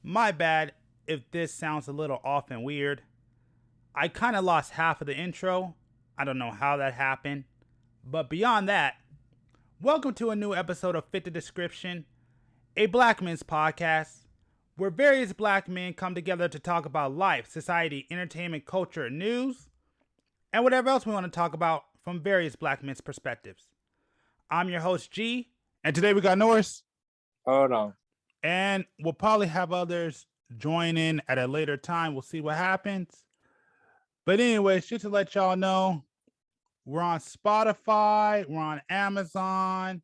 My bad if this sounds a little off and weird. I kind of lost half of the intro. I don't know how that happened. But beyond that, welcome to a new episode of Fit the Description, a black men's podcast where various black men come together to talk about life, society, entertainment, culture, news, and whatever else we want to talk about from various black men's perspectives. I'm your host, G. And today we got Norris. Hold on. And we'll probably have others join in at a later time. We'll see what happens. But anyways, just to let y'all know, we're on Spotify, we're on Amazon.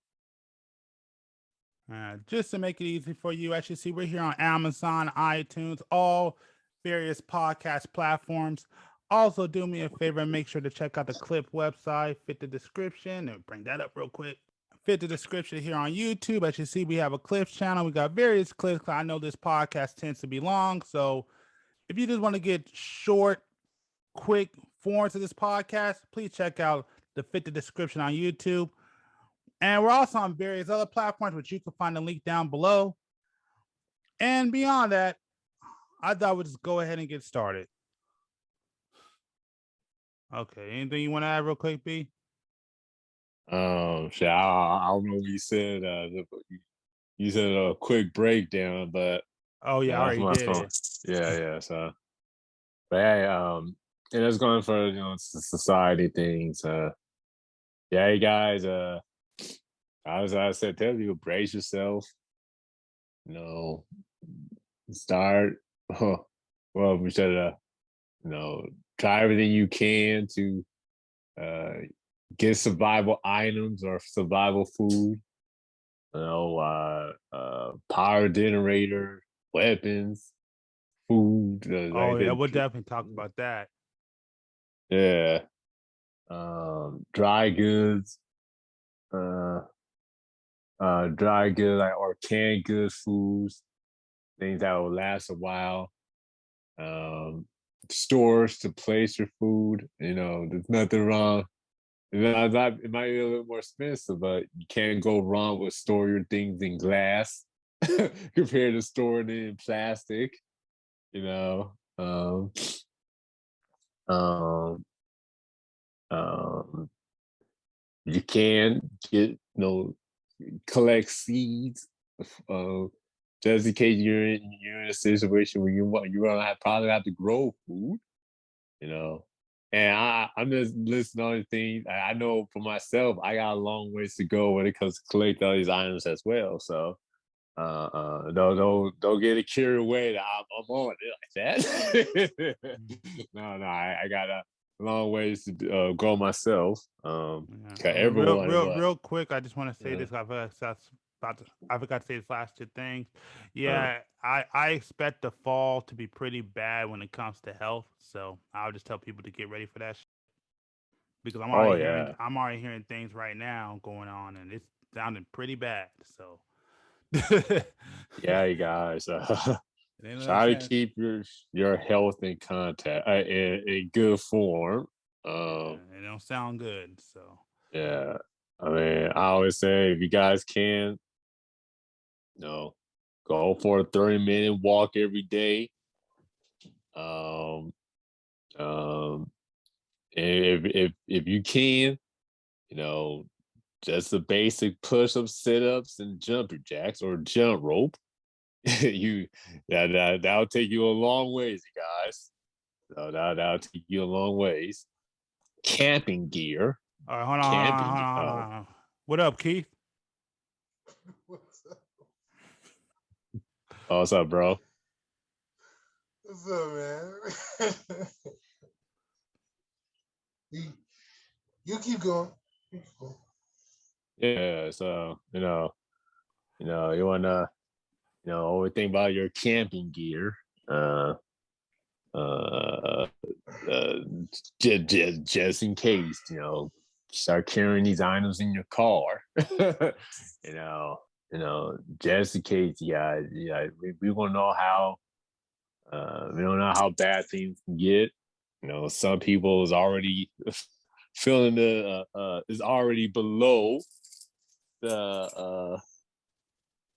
Just to make it easy for you, as you see, we're here on Amazon, iTunes, all various podcast platforms. Also, do me a favor and make sure to check out the Clip website, Fit the Description, and bring that up real quick. Fit the Description here on YouTube. As you see, we have a clips channel. We got various clips. I know this podcast tends to be long, so if you just want to get short, quick forms of this podcast, please check out the Fit the Description on YouTube. And we're also on various other platforms, which you can find the link down below. And beyond that, I thought we'd just go ahead and get started. Okay, anything you want to add real quick, B? I don't know what you said. You said a quick breakdown, but oh yeah, I already did it. Yeah. So, but hey, and it's going for society things. Yeah, you guys. As I said, tell you brace yourself. Start. Well, we should try everything you can to get survival items or survival food, power generator, weapons, food. We'll definitely talk about that. Yeah. Dry goods, or canned goods, foods, things that will last a while. Stores to place your food. There's nothing wrong. It might be a little more expensive, but you can't go wrong with store your things in glass compared to storing it in plastic. You can get collect seeds, just in case you're in a situation where you're gonna probably have to grow food. And I'm just listening on things. I know for myself, I got a long ways to go when it comes to collect all these items as well. So don't get it carried away that I'm on it like that. No, I got a long ways to go myself. Real quick, I just want to say this. I forgot to say these last two things. Yeah, I expect the fall to be pretty bad when it comes to health. So I'll just tell people to get ready for that because I'm already hearing things right now going on, and it's sounding pretty bad. So yeah, you guys, try to keep your health in contact in good form. It don't sound good. So yeah, I mean, I always say if you guys can, go for a 30-minute walk every day. If you can, just the basic push-ups, sit-ups, and jumper jacks or jump rope. That'll take you a long ways, you guys. So that'll take you a long ways. Camping gear. All right, hold on. What up, Keith? What's up? Oh, what's up, bro? What's up, man? You keep going. Yeah, so you wanna always think about your camping gear. Just in case, start carrying these items in your car. Just in case, we don't know how bad things can get. Some people is already feeling is already below the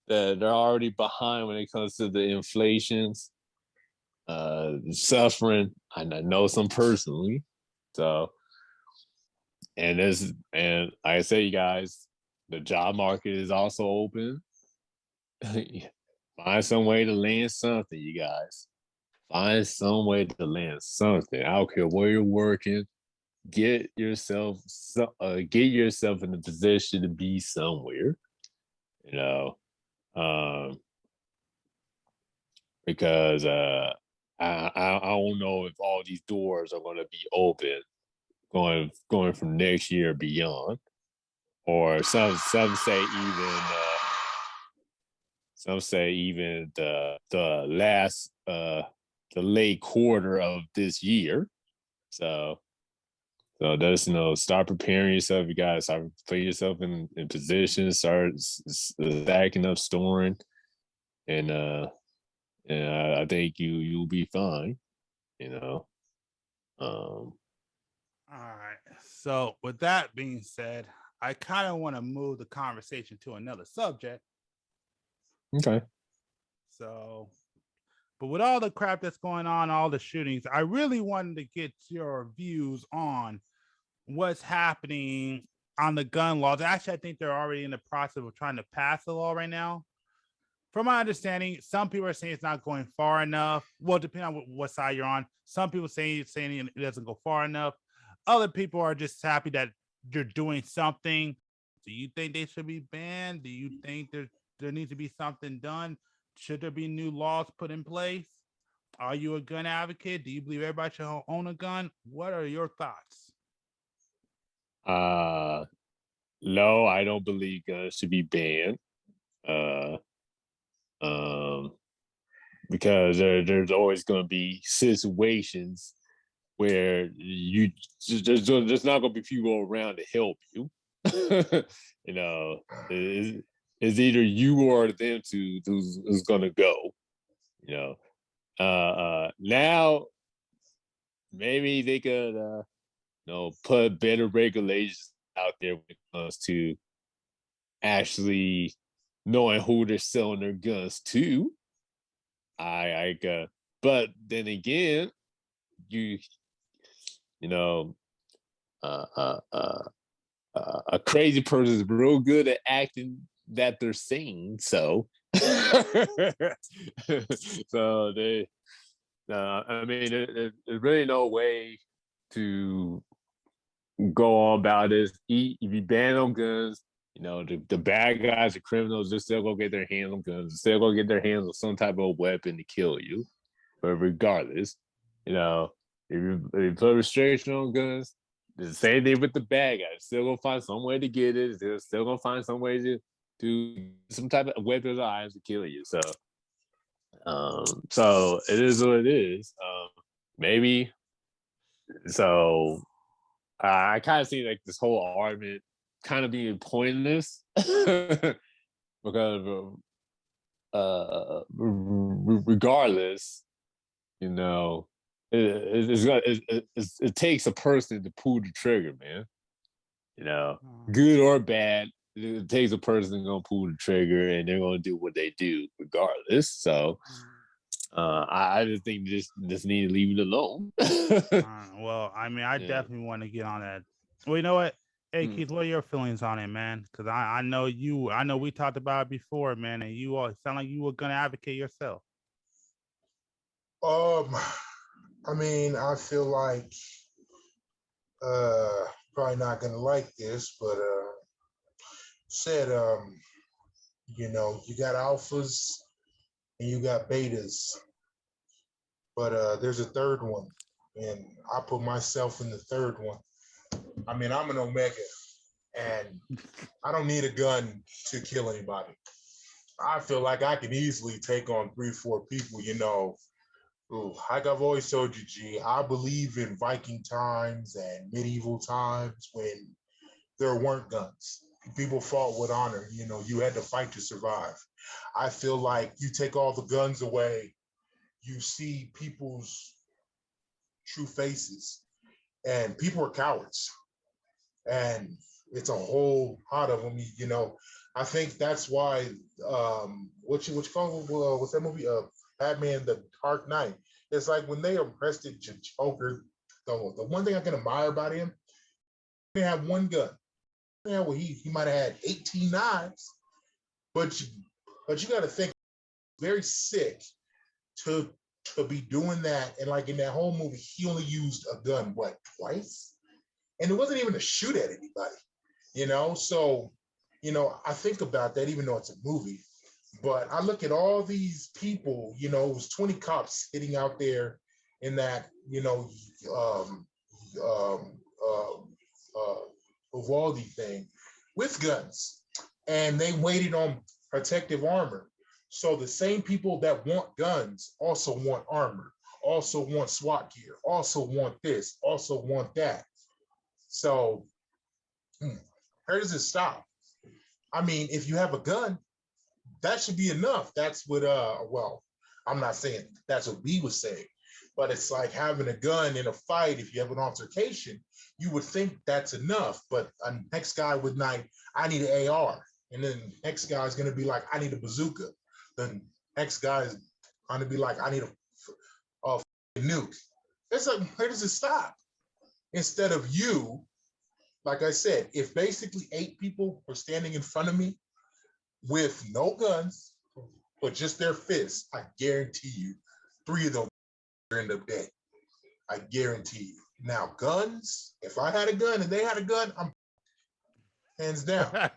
that they're already behind when it comes to the inflations, suffering. I know some personally. So, and like I say, you guys, the job market is also open. Find some way to land something, you guys. Find some way to land something. I don't care where you're working. Get yourself in a position to be somewhere. You know, because I don't know if all these doors are going to be open going from next year beyond, or some say even the last the late quarter of this year. So that's start preparing yourself. You guys start putting yourself in position, start stacking up, storing, and I think you'll be fine. All right. So with that being said, I kind of want to move the conversation to another subject. Okay. So, but with all the crap that's going on, all the shootings, I really wanted to get your views on what's happening on the gun laws. Actually, I think they're already in the process of trying to pass the law right now. From my understanding, some people are saying it's not going far enough. Well, depending on what side you're on. Some people saying it doesn't go far enough. Other people are just happy that you're doing something. Do you think they should be banned? Do you think there needs to be something done? Should there be new laws put in place? Are you a gun advocate? Do you believe everybody should own a gun? What are your thoughts? No, I don't believe guns should be banned. Because there's always going to be situations where there's not going to be people around to help you. It's either you or them who's going to go. Now maybe they could put better regulations out there when it comes to actually knowing who they're selling their guns to. But then again, a crazy person is real good at acting that they're sane. So, so they, I mean, there's really no way to go on about this. If you ban on guns, the bad guys, the criminals, they're still gonna get their hands on guns. They're still gonna get their hands on some type of weapon to kill you. But regardless, if you put restriction on guns, the same thing with the bad guys. Still gonna find some way to get it. They're still gonna find some way to some type of weapons or items to kill you. So it is what it is. Maybe. So I kind of see like this whole argument kind of being pointless because regardless, it takes a person to pull the trigger, man. Good or bad, it takes a person gonna pull the trigger, and they're gonna do what they do regardless. So, I just think just need to leave it alone. Well, I mean, I definitely want to get on that. Well, you know what? Hey, Keith, what are your feelings on it, man? Because I know we talked about it before, man, and you all sound like you were gonna advocate yourself. I mean, I feel like probably not gonna like this, but said you got alphas and you got betas, but there's a third one, and I put myself in the third one. I mean, I'm an omega, and I don't need a gun to kill anybody. I feel like I can easily take on 3-4 people, like I've always told you, G, I believe in Viking times and medieval times when there weren't guns. People fought with honor. You had to fight to survive. I feel like you take all the guns away, you see people's true faces, and people are cowards. And It's a whole lot of them. You know, I think that's why what you call what's that movie? Batman: The Dark Knight. It's like when they arrested Joker. The one thing I can admire about him, he had one gun. Yeah, well, he might have had 18 knives, but you got to think very sick to be doing that. And like in that whole movie, he only used a gun twice, and it wasn't even to shoot at anybody. You know, so you know I think about that, even though it's a movie. But I look at all these people. You know, it was 20 cops sitting out there in that um, um, Uvalde thing with guns, and they waited on protective armor. So the same people that want guns also want armor, also want SWAT gear, also want this, also want that. So where does it stop? I mean, if you have a gun, that should be enough. That's what well, I'm not saying that's what we would say, but it's like having a gun in a fight. If you have an altercation, you would think that's enough. But a next guy would not, I need an AR. And then the next guy is going to be like, I need a bazooka. The next guy is going to be like, I need a nuke. It's like, where does it stop? Instead of you, like I said, if basically 8 people were standing in front of me with no guns, but just their fists, I guarantee you, 3 of them end up dead. I guarantee you. Now, guns, if I had a gun and they had a gun, I'm hands down.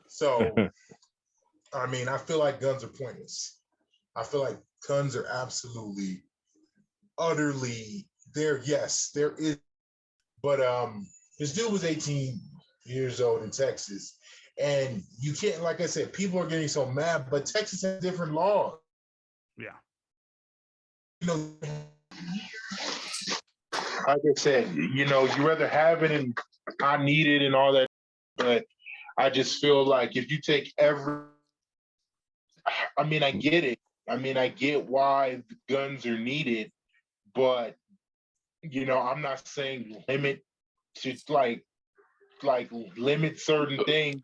So, I mean, I feel like guns are pointless. I feel like guns are absolutely, utterly there. Yes, there is. But this dude was 18 years old in Texas. And you can't, like I said, people are getting so mad, but Texas has different laws. Yeah. You know, like I said, you know, you rather have it and I need it and all that, but I just feel like if you take I mean, I get it. I mean, I get why the guns are needed, but you know, I'm not saying limit to like limit certain things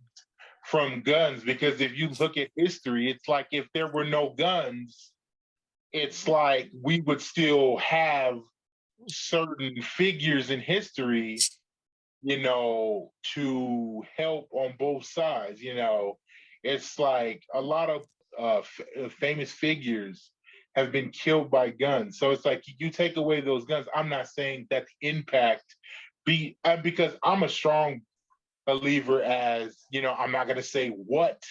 from guns, because if you look at history, it's like if there were no guns, it's like we would still have certain figures in history, you know, to help on both sides. You know, it's like a lot of famous figures have been killed by guns. So it's like you take away those guns. I'm not saying that the impact because I'm a strong believer, as you know, I'm not going to say what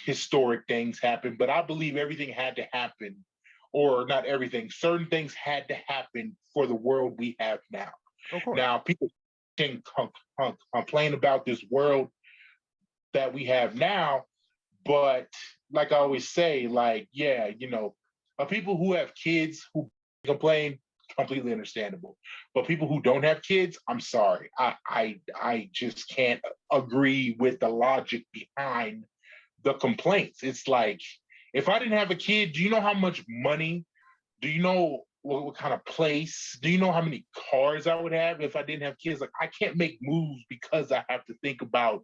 historic things happened, but I believe everything had to happen, or not everything, certain things had to happen for the world we have now. Of course. Now, people can complain about this world that we have now, but like I always say, like, yeah, you know, people who have kids who complain, completely understandable. But people who don't have kids, I'm sorry, I just can't agree with the logic behind the complaints. It's like, if I didn't have a kid, do you know how much money? Do you know what kind of place? Do you know how many cars I would have if I didn't have kids? Like, I can't make moves because I have to think about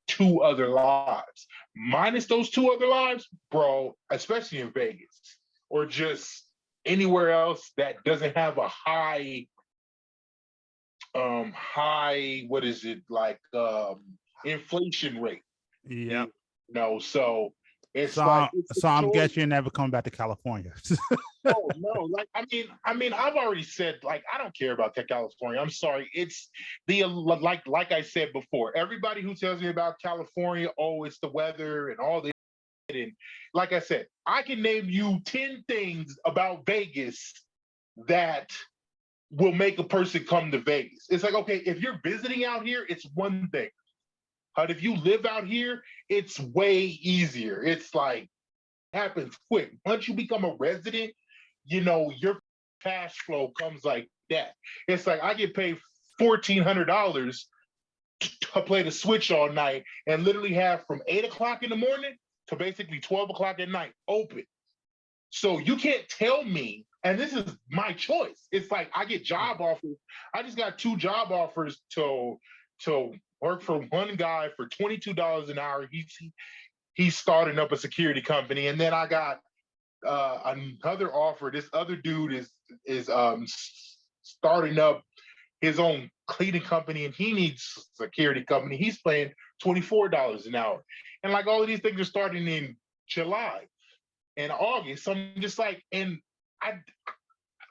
2 other lives. Minus those 2 other lives, bro, especially in Vegas or just anywhere else that doesn't have a high, what is it, like inflation rate. Yeah. You know, so it's So, like I'm guessing you're never coming back to California. no, like I mean, I've already said, like, I don't care about California. I'm sorry. It's the like I said before. Everybody who tells me about California, oh, it's the weather and all this. And like I said, I can name you 10 things about Vegas that will make a person come to Vegas. It's like, okay, if you're visiting out here, it's one thing. But if you live out here, it's way easier. It's like, happens quick. Once you become a resident, you know, your cash flow comes like that. It's like I get paid $1,400 to play the Switch all night and literally have from 8 o'clock in the morning to basically 12 o'clock at night open. So you can't tell me, and this is my choice. It's like I get job offers. I just got 2 job offers to work for one guy for $22 an hour. He's starting up a security company, and then I got another offer. This other dude is starting up his own cleaning company, and he needs a security company. He's paying $24 an hour, and like all of these things are starting in July and August. So I'm just like, and I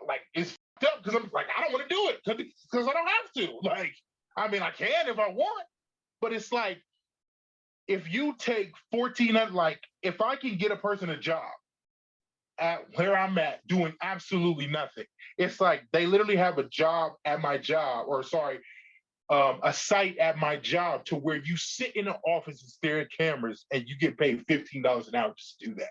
like it's up because I'm like I don't want to do it because I don't have to. Like, I mean, I can if I want, but it's like if you take 1,400, like if I can get a person a job at where I'm at doing absolutely nothing, it's like they literally have a job at my job, or sorry, a site at my job to where you sit in an office and stare at cameras and you get paid $15 an hour just to do that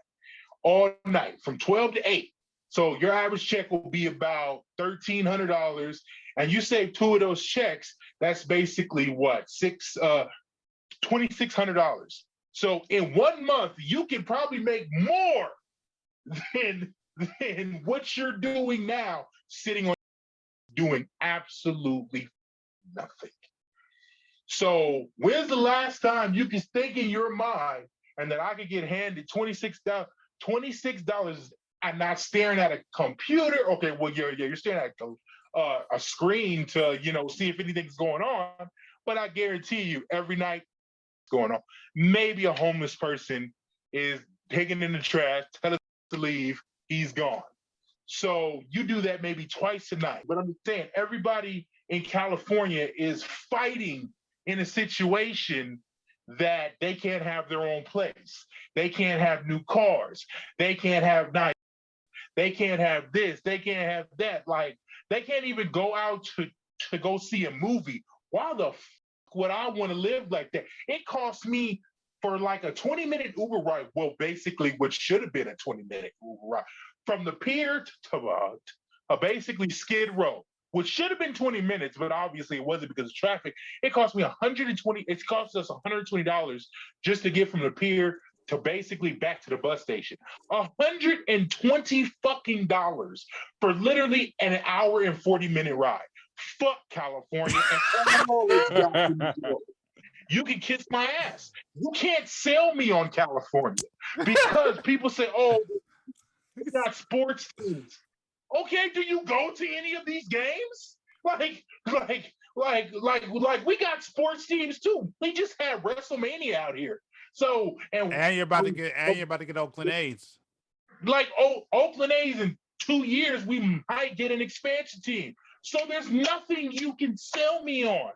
all night from 12 to 8. So your average check will be about $1,300, and you save 2 of those checks. That's basically what $2,600. So in 1 month, you can probably make more than what you're doing now, sitting on doing absolutely nothing. So when's the last time you can think in your mind and that I could get handed $26 and not staring at a computer? Okay, well you're staring at a screen to see if anything's going on, but I guarantee you every night it's going on. Maybe a homeless person is digging in the trash, tell us to leave, he's gone. So you do that maybe twice a night. But I'm saying everybody in California is fighting in a situation that they can't have their own place. They can't have new cars. They can't have nice. They can't have this. They can't have that. Like they can't even go out to go see a movie. Why the f would I want to live like that? It costs me for like a 20-minute Uber ride. Well, basically, what should have been a 20-minute Uber ride from the pier to basically Skid Row, which should have been 20 minutes, but obviously it wasn't because of traffic. It cost me $120. It cost us $120 just to get from the pier to basically back to the bus station. $120 fucking dollars for literally an hour and 40-minute ride. Fuck California and all its goddamn glory. You can kiss my ass. You can't sell me on California because people say, "Oh, we got sports teams." Okay, do you go to any of these games? Like we got sports teams too. We just had WrestleMania out here. So and you're about to get Oakland A's. Like Oakland A's in 2 years, we might get an expansion team. So there's nothing you can sell me on.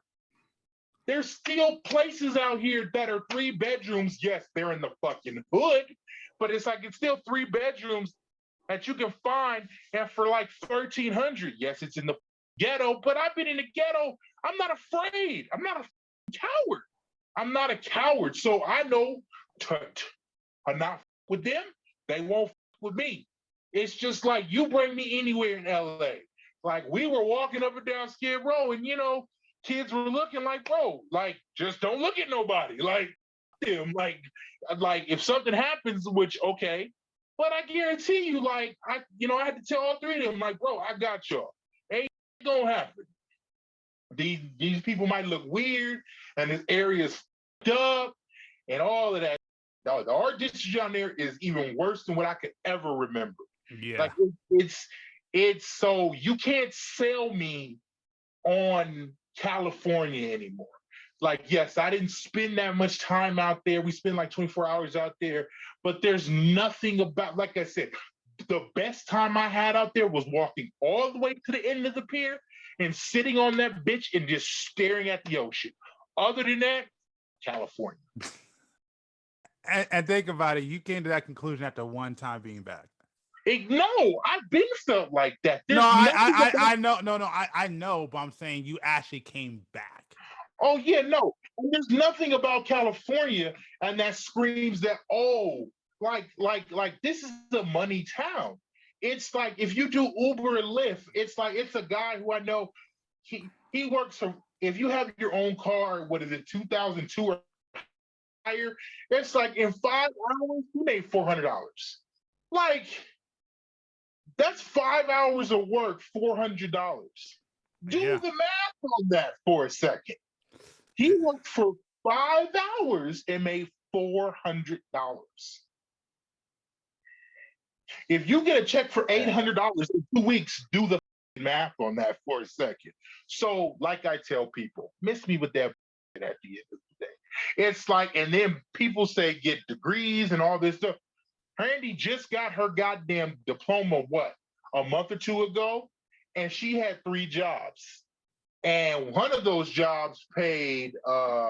There's still places out here that are 3 bedrooms. Yes, they're in the fucking hood, but it's like it's still 3 bedrooms that you can find, and for like $1,300. Yes, it's in the ghetto, but I've been in the ghetto. I'm not afraid. I'm not a coward. I'm not a coward. So I know to not with them, they won't with me. It's just like you bring me anywhere in LA. Like we were walking up and down Skid Row, and kids were looking like, bro, like just don't look at nobody. Like them, like if something happens, which okay. But I guarantee you, like, I had to tell all 3 of them, like, bro, I got y'all. Ain't gonna happen. These people might look weird, and this area is f***ed up, and all of that. The art district down there is even worse than what I could ever remember. Yeah. Like, it's so you can't sell me on California anymore. Like, yes, I didn't spend that much time out there. We spent like 24 hours out there, but there's nothing about, like I said, the best time I had out there was walking all the way to the end of the pier and sitting on that bitch and just staring at the ocean. Other than that, California. And think about it, you came to that conclusion after one time being back. No, I've been felt like that. I know. I know, but I'm saying you actually came back. Oh yeah, no. There's nothing about California and that screams that like this is a money town. It's like if you do Uber and Lyft, it's like it's a guy who I know. He works for. If you have your own car, what is it, 2002 or higher? It's like in 5 hours you made $400. Like that's 5 hours of work, $400. Do the math on that for a second. He worked for 5 hours and made $400. If you get a check for $800 in 2 weeks, do the math on that for a second. So, like I tell people, miss me with that at the end of the day. It's like, and then people say get degrees and all this stuff. Brandy just got her goddamn diploma, what, a month or two ago? And she had 3 jobs. And one of those jobs paid, $14,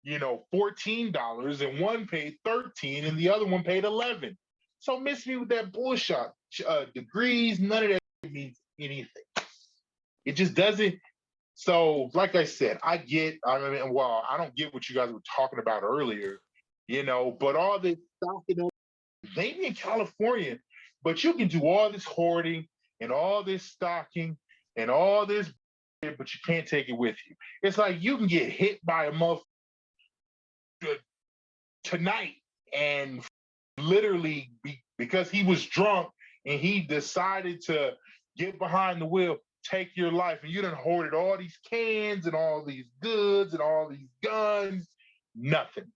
and one paid $13, and the other one paid $11. So miss me with that bullshit. Degrees, none of that means anything. It just doesn't. So, like I said, I don't get what you guys were talking about earlier, but all this stocking, maybe in California, but you can do all this hoarding and all this stocking and all this, but you can't take it with you. It's like you can get hit by a motherfucker tonight and literally because he was drunk and he decided to get behind the wheel, take your life, and you done hoarded all these cans and all these goods and all these guns. Nothing.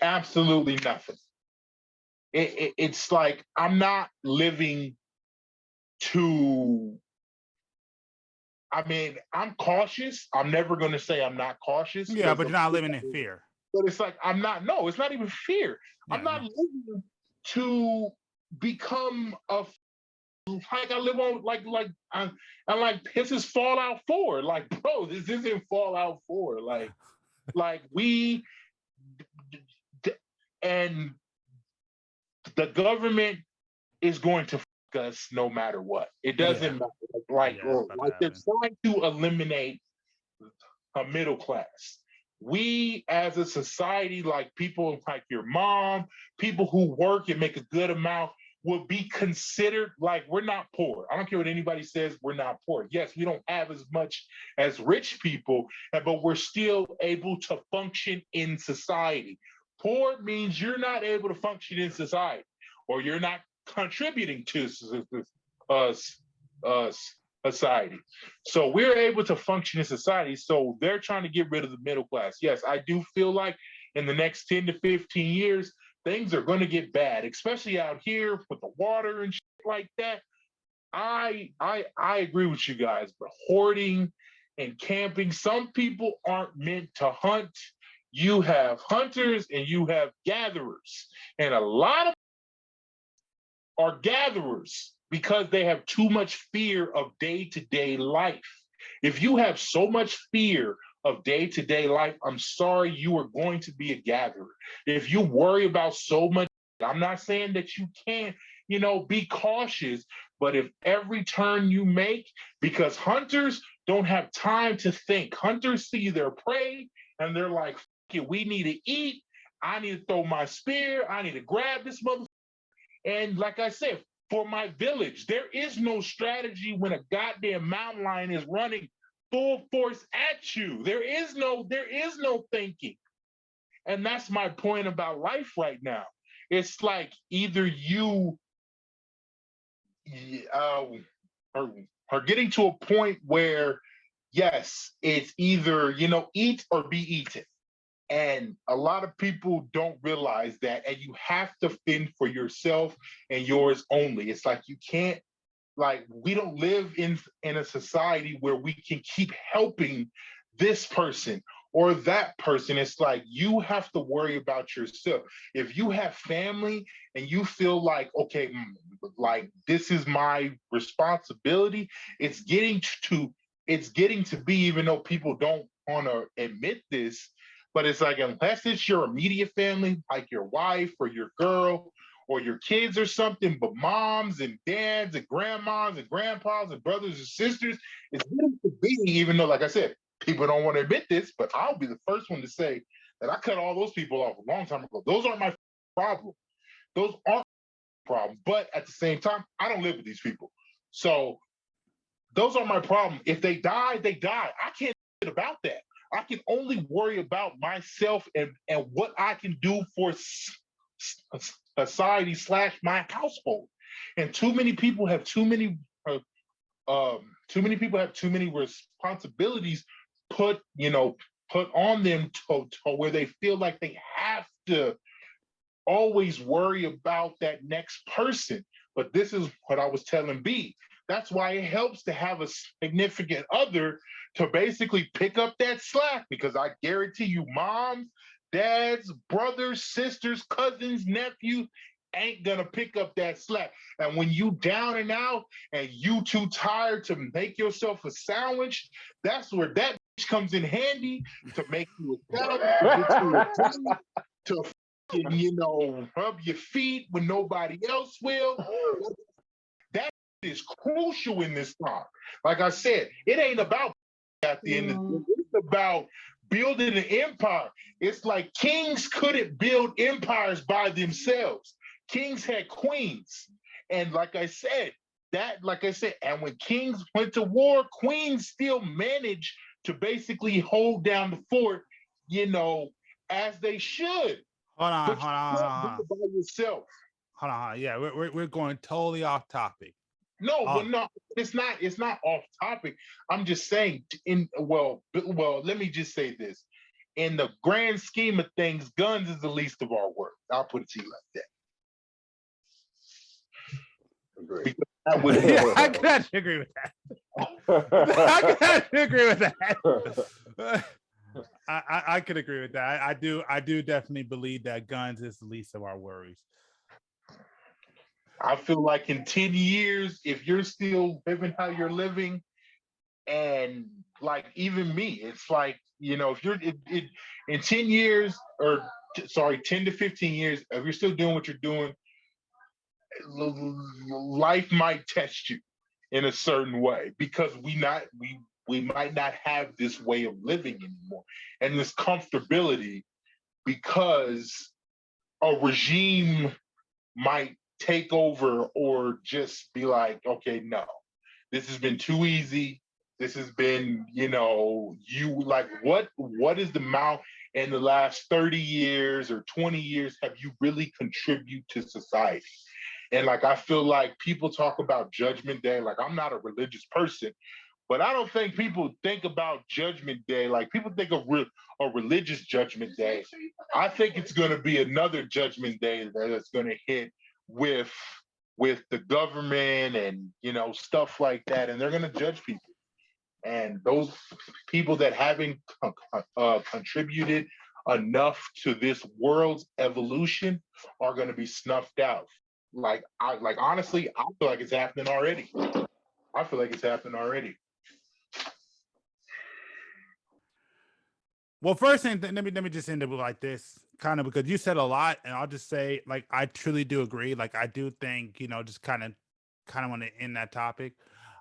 Absolutely nothing. It's like I'm not living to. I'm cautious. I'm never going to say I'm not cautious. Yeah, but you're not living in fear. But it's like I'm not. No, it's not even fear. Yeah, I'm not living to become a. Like I live on I'm like this is Fallout 4. Like, bro, this isn't Fallout 4. Like we and the government is going to fuck us no matter what. It doesn't matter. Like they're trying to eliminate a middle class. We as a society, like people like your mom, people who work and make a good amount, will be considered like we're not poor. I don't care what anybody says, we're not poor. Yes, we don't have as much as rich people, but we're still able to function in society. Poor means you're not able to function in society, or you're not contributing to society. So we're able to function in society. So they're trying to get rid of the middle class. Yes, I do feel like in the next 10 to 15 years, things are going to get bad, especially out here with the water and shit like that. I agree with you guys, but hoarding and camping, some people aren't meant to hunt. You have hunters and you have gatherers, and a lot of are gatherers because they have too much fear of day-to-day life. If you have so much fear of day-to-day life, I'm sorry, you are going to be a gatherer. If you worry about so much, I'm not saying that you can't, be cautious, but if every turn you make, because hunters don't have time to think. Hunters see their prey and they're like, we need to eat. I need to throw my spear. I need to grab this motherfucker. And like I said, for my village, there is no strategy when a goddamn mountain lion is running full force at you. There is no thinking. And that's my point about life right now. It's like either you are getting to a point where, yes, it's either, eat or be eaten. And a lot of people don't realize that, and you have to fend for yourself and yours only. It's like you can't, we don't live in a society where we can keep helping this person or that person. It's like you have to worry about yourself. If you have family and you feel like, okay, this is my responsibility, it's getting to be, even though people don't want to admit this, but it's like, unless it's your immediate family, like your wife or your girl or your kids or something, but moms and dads and grandmas and grandpas and brothers and sisters, it's getting to be, even though, like I said, people don't want to admit this, but I'll be the first one to say that I cut all those people off a long time ago. Those aren't my problem. Those aren't my problem. But at the same time, I don't live with these people. So those are my problem. If they die, they die. I can't do shit about that. I can only worry about myself and what I can do for society / my household. And too many people have too many responsibilities put on them to where they feel like they have to always worry about that next person. But this is what I was telling B. That's why it helps to have a significant other to basically pick up that slack, because I guarantee you, moms, dads, brothers, sisters, cousins, nephews ain't gonna pick up that slack. And when you down and out and you too tired to make yourself a sandwich, that's where that comes in handy to make you a sandwich, to get you a drink, to rub your feet when nobody else will. That is crucial in this time. Like I said, it ain't about at the end of the day. It's about building an empire. It's like kings couldn't build empires by themselves. Kings had queens. And like I said, and when kings went to war, queens still managed to basically hold down the fort, as they should. Hold on. By yourself. Hold on. Yeah, we're going totally off topic. No, but no, it's not off topic. I'm just saying. Let me just say this: in the grand scheme of things, guns is the least of our worries. I'll put it to you like that. Yeah, I can actually agree with that. I can actually agree with that. I could agree with that. I do definitely believe that guns is the least of our worries. I feel like in 10 years, if you're still living how you're living, and like even me, it's like, if you're in 10 years, 10 to 15 years, if you're still doing what you're doing, life might test you in a certain way, because we might not have this way of living anymore and this comfortability, because a regime might take over or just be like, okay, no, this has been too easy. This has been, what is the amount in the last 30 years or 20 years have you really contributed to society? And like, I feel like people talk about Judgment Day. Like, I'm not a religious person, but I don't think people think about Judgment Day. Like, people think of a religious Judgment Day. I think it's going to be another Judgment Day that's going to hit with the government and stuff like that, and they're going to judge people, and those people that haven't contributed enough to this world's evolution are going to be snuffed out. Honestly, I feel like it's happening already. Well, first thing, let me just end it like this, kind of, because you said a lot, and I'll just say, like, I truly do agree. Like, I do think, just kind of want to end that topic.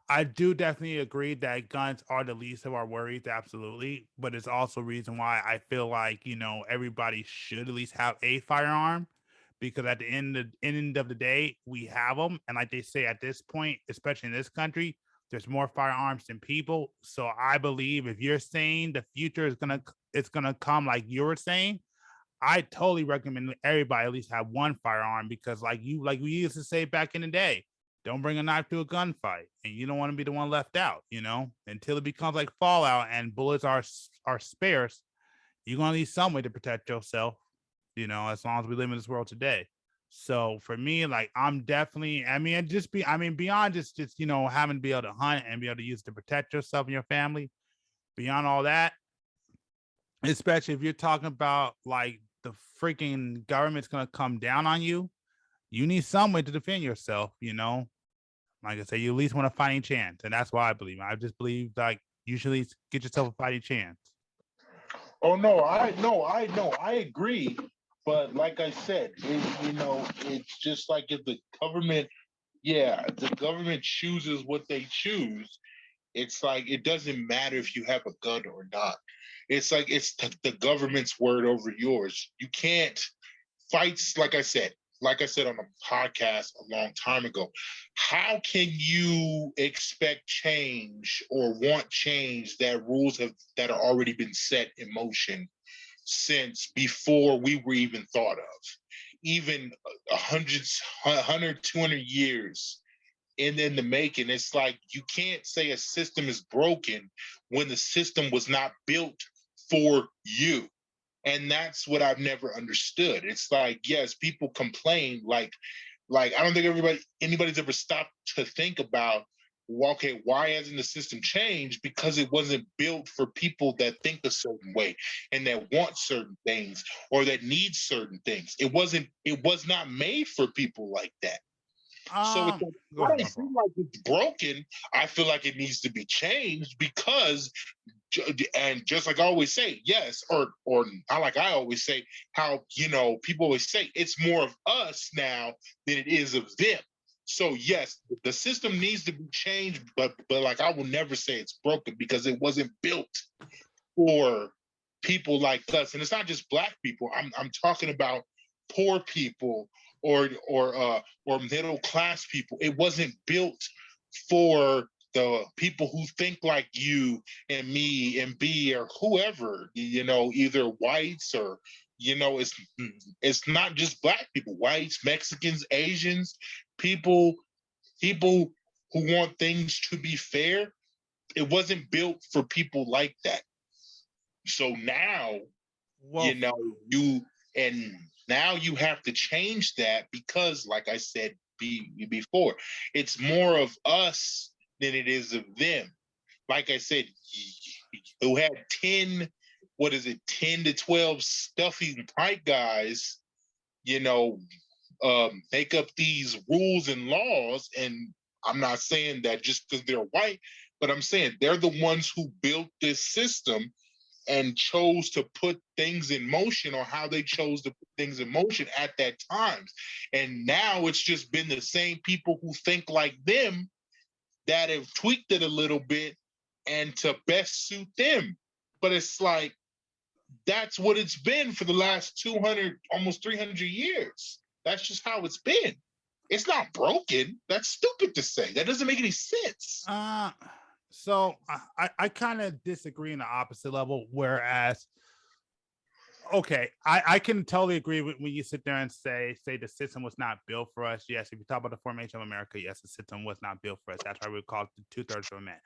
I do definitely agree that guns are the least of our worries, absolutely. But it's also reason why I feel like, everybody should at least have a firearm, because at the end of the day, we have them. And like they say, at this point, especially in this country, there's more firearms than people. So I believe if you're saying the future is gonna come like you were saying, I totally recommend everybody at least have one firearm, because like we used to say back in the day, don't bring a knife to a gunfight, and you don't want to be the one left out, until it becomes like Fallout and bullets are sparse. You're gonna need some way to protect yourself, as long as we live in this world today. So for me, like, I'm definitely, beyond just having to be able to hunt and be able to use it to protect yourself and your family, beyond all that, especially if you're talking about like the freaking government's gonna come down on you, you need some way to defend yourself, Like I say, you at least want a fighting chance. And that's why I believe. I just believe like you should at least get yourself a fighting chance. Oh no, I agree. But like I said, it's just like if the government chooses what they choose, it's like it doesn't matter if you have a gun or not. It's like it's the government's word over yours. You can't fight, like I said on a podcast a long time ago. How can you expect change or want change that that are already been set in motion since before we were even thought of? Even 100, 200 years in the making. It's like you can't say a system is broken when the system was not built for you. And that's what I've never understood. It's like, yes, people complain, like I don't think anybody's ever stopped to think about, well, okay, why hasn't the system changed? Because it wasn't built for people that think a certain way and that want certain things or that need certain things. It was not made for people like that. So it's like, I don't feel like it's broken. I feel like it needs to be changed because, and just like I always say, yes, or not like I always say, how, people always say it's more of us now than it is of them. So yes, the system needs to be changed, but like I will never say it's broken because it wasn't built for people like us. And it's not just Black people. I'm talking about poor people or middle class people. It wasn't built for the people who think like you and me and B or whoever, either whites or, it's not just Black people, whites, Mexicans, Asians, people who want things to be fair. It wasn't built for people like that. So now, now you have to change that because, like I said before, it's more of us than it is of them. Like I said, who had 10 to 12 stuffy white guys, make up these rules and laws. And I'm not saying that just because they're white, but I'm saying they're the ones who built this system and chose to put things in motion, or how they chose to put things in motion at that time. And now it's just been the same people who think like them that have tweaked it a little bit and to best suit them. But it's like, that's what it's been for the last 200, almost 300 years. That's just how it's been. It's not broken. That's stupid to say. That doesn't make any sense. So I kind of disagree in the opposite level, whereas, okay, I can totally agree with when you sit there and say the system was not built for us. Yes, if you talk about the formation of America, yes, the system was not built for us. That's why we call it the 2/3 of a man.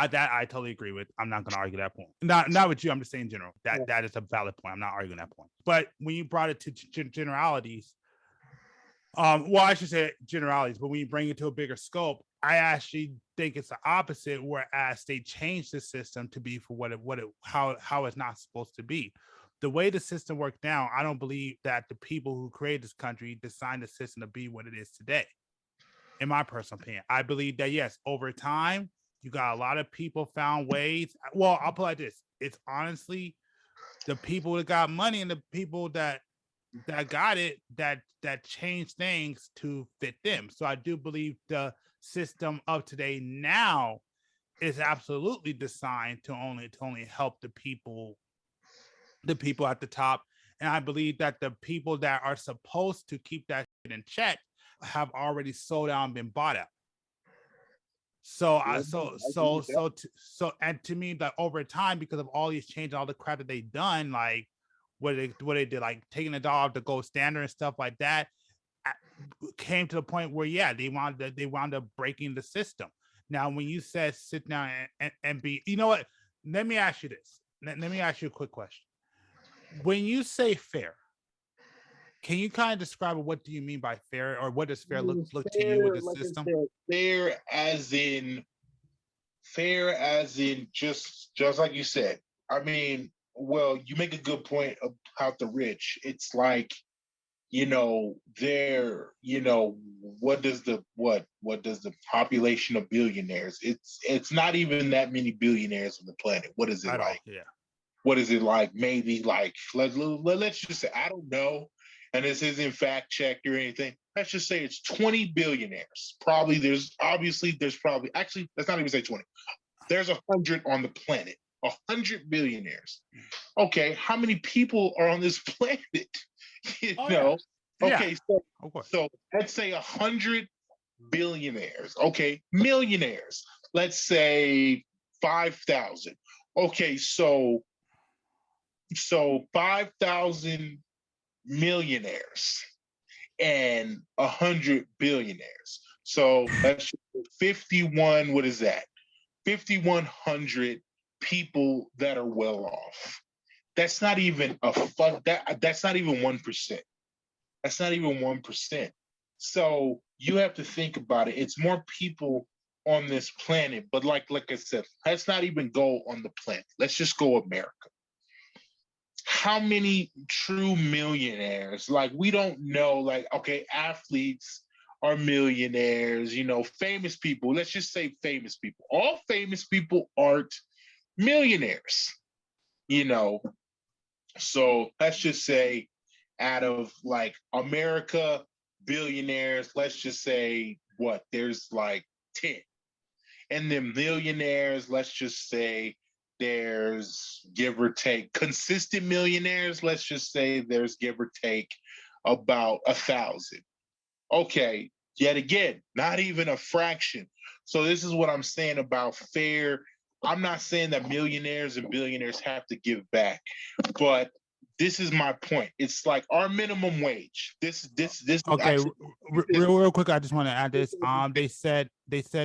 That I totally agree with. I'm not going to argue that point. Not with you. I'm just saying in general. That is a valid point. I'm not arguing that point. But when you brought it to generalities, well, I should say generalities, but when you bring it to a bigger scope, I actually think it's the opposite. Whereas they changed the system to be for how it's not supposed to be. The way the system works now, I don't believe that the people who created this country designed the system to be what it is today. In my personal opinion, I believe that yes, over time, you got a lot of people found ways. Well, I'll put it like this: it's honestly the people that got money and the people that got it that changed things to fit them. So I do believe the system of today now is absolutely designed to only help the people at the top. And I believe that the people that are supposed to keep that shit in check have already sold out and been bought out. So and to me, that over time, because of all these changes, all the crap that they done, like what they did, like taking the dollar off the gold standard and stuff like that, came to the point where they wound up breaking the system. Now, when you said sit down and be, you know what? Let me ask you this. Let me ask you a quick question. When you say fair, can you kind of describe what do you mean by fair, or what does fair look to you with the like system? Fair as in just like you said. I mean, well, you make a good point about the rich. It's like, they're, what does the population of billionaires? It's not even that many billionaires on the planet. What is it like? Yeah. What is it like? Maybe like let's just say, I don't know, and this isn't fact checked or anything. Let's just say it's 20 billionaires. Probably there's probably, actually, let's not even say 20. There's 100 on the planet. 100 billionaires. Okay, how many people are on this planet? Yeah. Okay, Yeah. so let's say 100 billionaires. Okay, millionaires. Let's say 5,000. Okay, so 5,000 millionaires and 100 billionaires. So that's 51. What is that? 5,100 people that are well off. That's not even that's not even 1%. That's not even 1%. So you have to think about it. It's more people on this planet, but like I said, let's not even go on the planet. Let's just go America. How many true millionaires? Like, we don't know, like, okay, athletes are millionaires, you know, famous people. Let's just say famous people. All famous people aren't millionaires, you know. So let's just say out of like America billionaires, let's just say what, there's like 10. And then millionaires, let's just say there's give or take consistent millionaires, let's just say there's give or take about 1,000. Okay, yet again, not even a fraction. So this is what I'm saying about fair. I'm not saying that millionaires and billionaires have to give back, but this is my point. It's like our minimum wage. This Okay, actually, real quick, I just want to add this. They said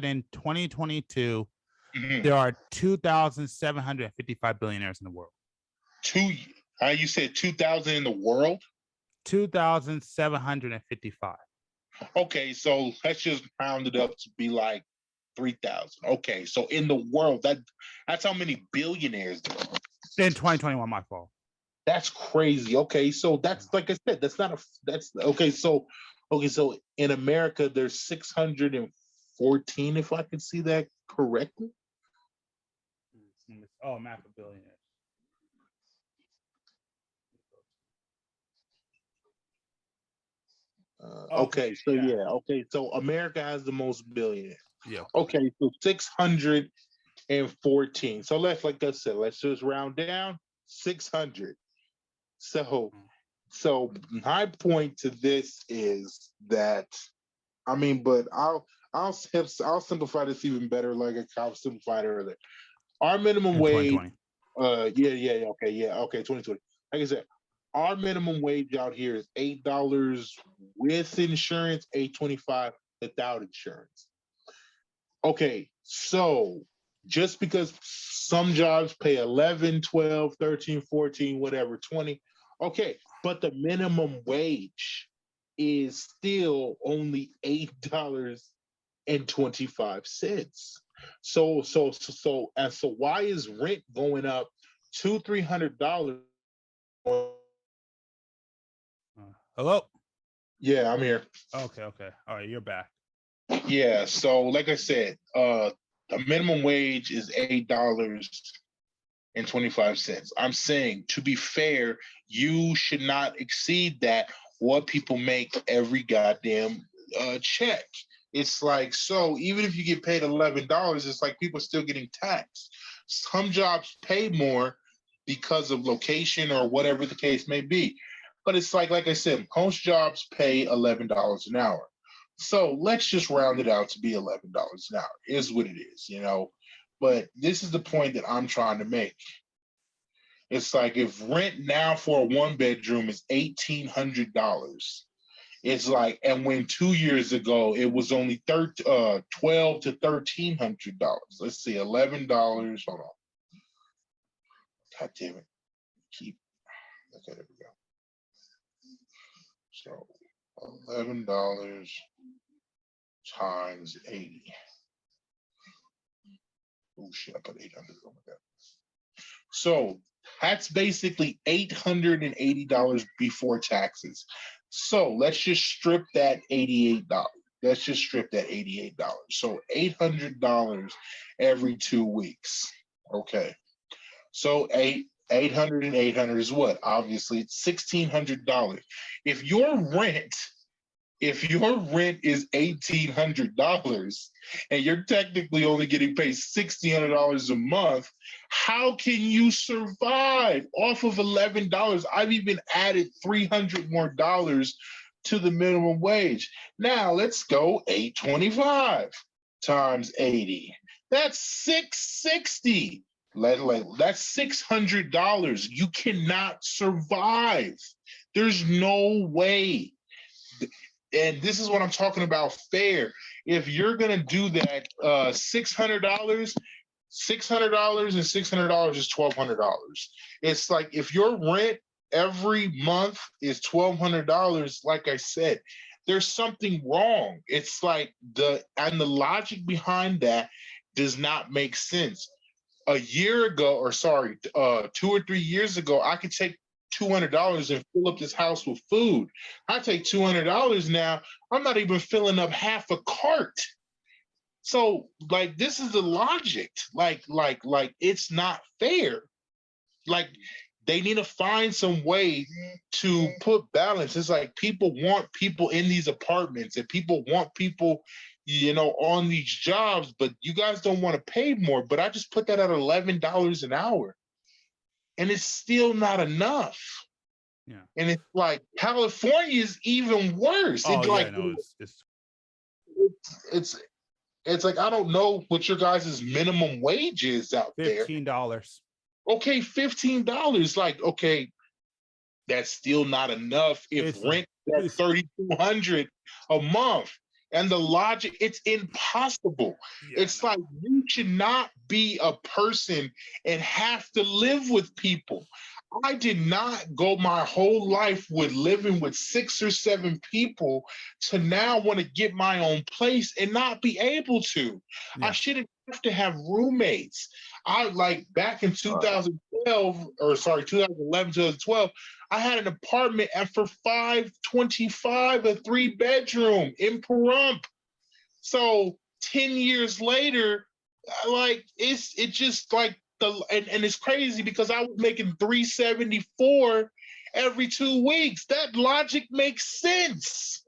in 2022 there are 2,755 billionaires in the world. You said 2,000 in the world? 2,755. Okay, so let's just round it up to be like 3,000. Okay, so in the world, that's how many billionaires there are. In 2021, my fault. That's crazy. Okay, so that's, like I said, that's okay. So in America, there's 614, if I can see that correctly. Oh, map of billionaires. Okay, so yeah. Okay, so America has the most billionaires. Yeah. Okay, so 614. So like I said, let's just round down 600. So my point to this is that, I mean, but I'll simplify this even better, like I simplified earlier. Our minimum wage, 2020. Like I said, our minimum wage out here is $8 with insurance, $8.25 without insurance. Okay, so just because some jobs pay 11, 12, 13, 14, whatever, 20, okay, but the minimum wage is still only $8.25. So why is rent going up $200-$300? Hello? Yeah, I'm here. Okay. All right, you're back. Yeah, so like I said, the minimum wage is $8.25. I'm saying, to be fair, you should not exceed that, what people make every goddamn check. It's like, so even if you get paid $11, it's like people are still getting taxed. Some jobs pay more because of location or whatever the case may be. But it's like I said, most jobs pay $11 an hour. So let's just round it out to be $11 an hour. Is what it is, you know. But this is the point that I'm trying to make. It's like, if rent now for a one bedroom is $1,800, it's like, and when 2 years ago it was only $12 to $1,300. Let's see, $11. Hold on. God damn it. Okay, there we go. So $11 times 80. Oh shit, I put 800. Oh my God. So that's basically $880 before taxes. So let's just strip that $88. Let's just strip that $88. So $800 every 2 weeks. Okay. So 800 and 800 is what? Obviously, it's $1,600. If your rent is $1,800 and you're technically only getting paid $1,600 a month, how can you survive off of $11? I've even added $300 more to the minimum wage. Now let's go $8.25 times 80. That's $660. That's $600. You cannot survive. There's no way. this is what I'm talking about, fair. If you're gonna do that, $600, $600 and $600 is $1,200. It's like if your rent every month is $1,200, like I said, there's something wrong. It's like the logic behind that does not make sense. A year ago, or sorry, 2 or 3 years ago, I could take $200 and fill up this house with food. I take $200 now, I'm not even filling up half a cart. So like, this is the logic. Like it's not fair. Like, they need to find some way to put balance. It's like people want people in these apartments and people want people, you know, on these jobs, but you guys don't want to pay more. But I just put that at $11 an hour. And it's still not enough. Yeah. And it's like California is even worse. Oh, It's yeah, like no, it's like, I don't know what your guys' minimum wage is out there. $15. Okay, $15. Like, okay, that's still not enough if rent is $3,200 a month. And the logic, it's impossible. Yeah, it's like, you should not be a person and have to live with people. I did not go my whole life with living with 6 or 7 people to now want to get my own place and not be able to. Yeah. I shouldn't have to have roommates. I like back in 2012, or sorry, 2011, 2012, I had an apartment and for $525, a 3-bedroom in Pahrump. So 10 years later, like it just like and it's crazy because I was making $374 every 2 weeks. That logic makes sense.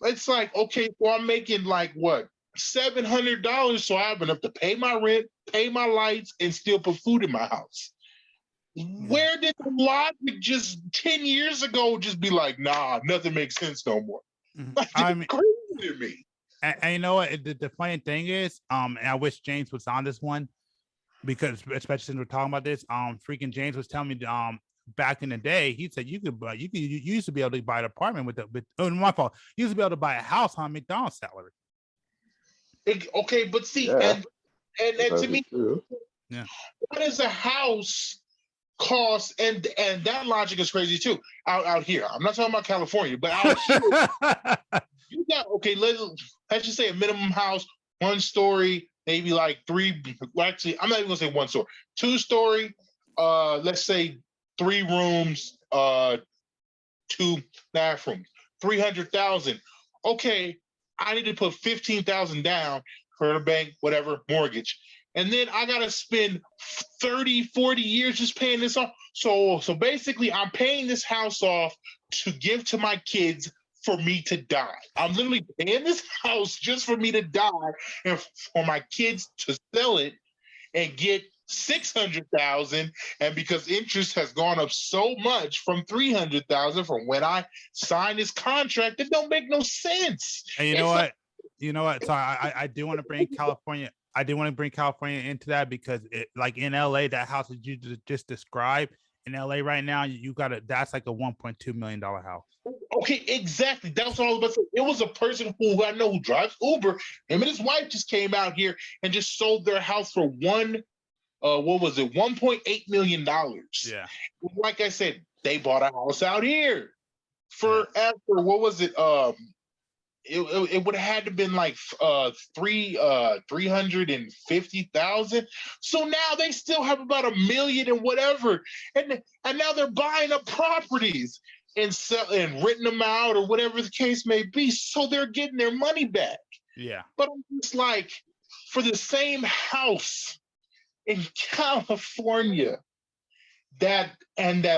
It's like, okay, well, I'm making like what, $700, so I have enough to pay my rent, pay my lights, and still put food in my house. Where did the logic just 10 years ago just be like, nah, nothing makes sense no more? Like, I mean, crazy to me. And you know what? The funny thing is, and I wish James was on this one, because especially since we're talking about this, freaking James was telling me, back in the day, he said you used to be able to buy an apartment with my fault. You used to be able to buy a house on McDonald's salary. Okay, but see, Yeah, and to me, yeah, what does a house cost? And that logic is crazy too. Out here, I'm not talking about California, but out here, you got, okay, let's just say a minimum house, 1 story, maybe like 3. Well, actually, I'm not even gonna say 1 story, 2-story. Let's say 3 rooms, 2 bathrooms, 300,000. Okay, I need to put 15,000 down for the bank, whatever, mortgage. And then I got to spend 30, 40 years just paying this off. So basically, I'm paying this house off to give to my kids for me to die. I'm literally paying this house just for me to die and for my kids to sell it and get 600,000. And because interest has gone up so much from 300,000 from when I signed this contract, it don't make no sense. And you know what? So I do want to bring California. I do want to bring California into that because like in LA, that house that you just described in LA right now, that's like a $1.2 million house. Okay, exactly. That's what I was about to say. It was a person who I know who drives Uber. Him and his wife just came out here and just sold their house for $1.8 million. Yeah. Like I said, they bought a house out here for after what was it? It would have had to been like 350,000. So now they still have about $1 million and whatever, and now they're buying up properties and selling and renting them out or whatever the case may be. So they're getting their money back. Yeah. But I'm just like, for the same house in California, that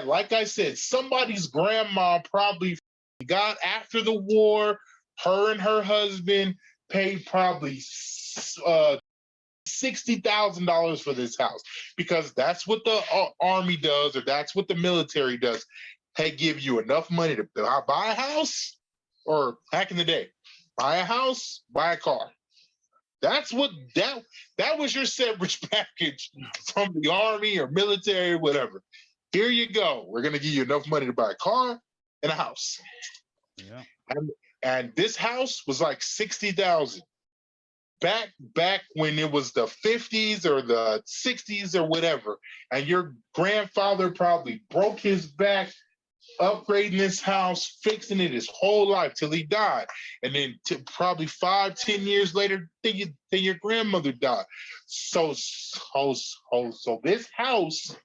like I said, somebody's grandma probably got after the war. Her and her husband paid probably $60,000 for this house because that's what the army does, or that's what the military does. They give you enough money to buy a house, or back in the day, buy a house, buy a car. That's what that was your severance package from the army or military, or whatever. Here you go. We're gonna give you enough money to buy a car and a house. Yeah. And this house was like 60,000. Back when it was the 50s or the 60s or whatever, and your grandfather probably broke his back upgrading this house, fixing it his whole life till he died. And then probably 5-10 years later, then your grandmother died. So this house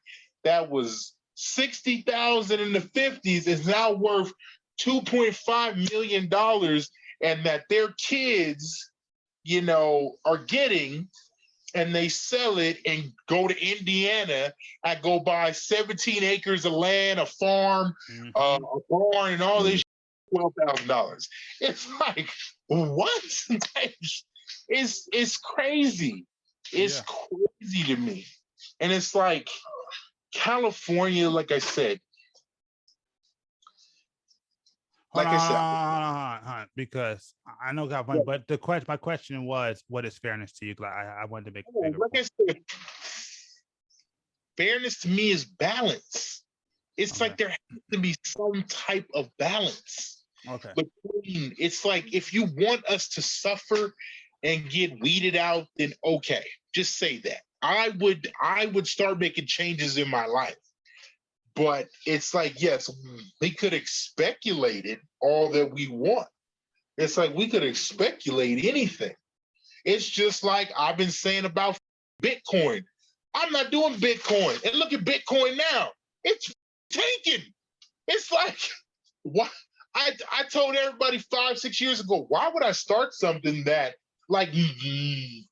that was 60,000 in the 50s is now worth $2.5 million, and that their kids, you know, are getting, and they sell it and go to Indiana and go buy 17 acres of land, a farm, a barn, and all this $12,000. It's like, what? It's crazy. It's crazy to me. And it's like California, like I said. Hold on, because I know got one, but my question was, what is fairness to you? Like, I wanted to make a bigger like I said, fairness to me is balance. It's like there has to be some type of balance. Between, it's like, if you want us to suffer and get weeded out, then okay, just say that. I would start making changes in my life. But it's like, yes, we could have speculated all that we want. It's like we could have speculated anything. It's just like I've been saying about Bitcoin. I'm not doing Bitcoin. And look at Bitcoin now. It's tanking. It's like, what? I told everybody 5-6 years ago, why would I start something that, like,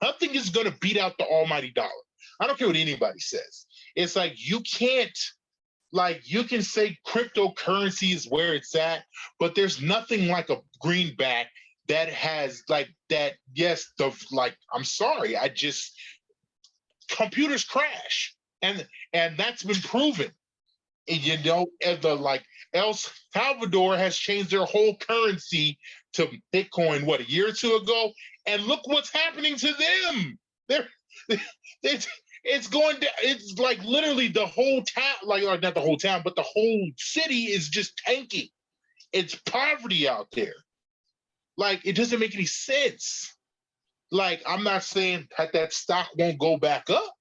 nothing is going to beat out the almighty dollar? I don't care what anybody says. It's like, you can't, like, you can say cryptocurrency is where it's at, but there's nothing like a greenback that has like that. Yes, I'm sorry, computers crash, and that's been proven. And, you know, El Salvador has changed their whole currency to Bitcoin, what, a year or two ago, and look what's happening to them. It's going down. It's like literally the whole town, or not the whole town, but the whole city is just tanking. It's poverty out there. Like, it doesn't make any sense. Like, I'm not saying that stock won't go back up.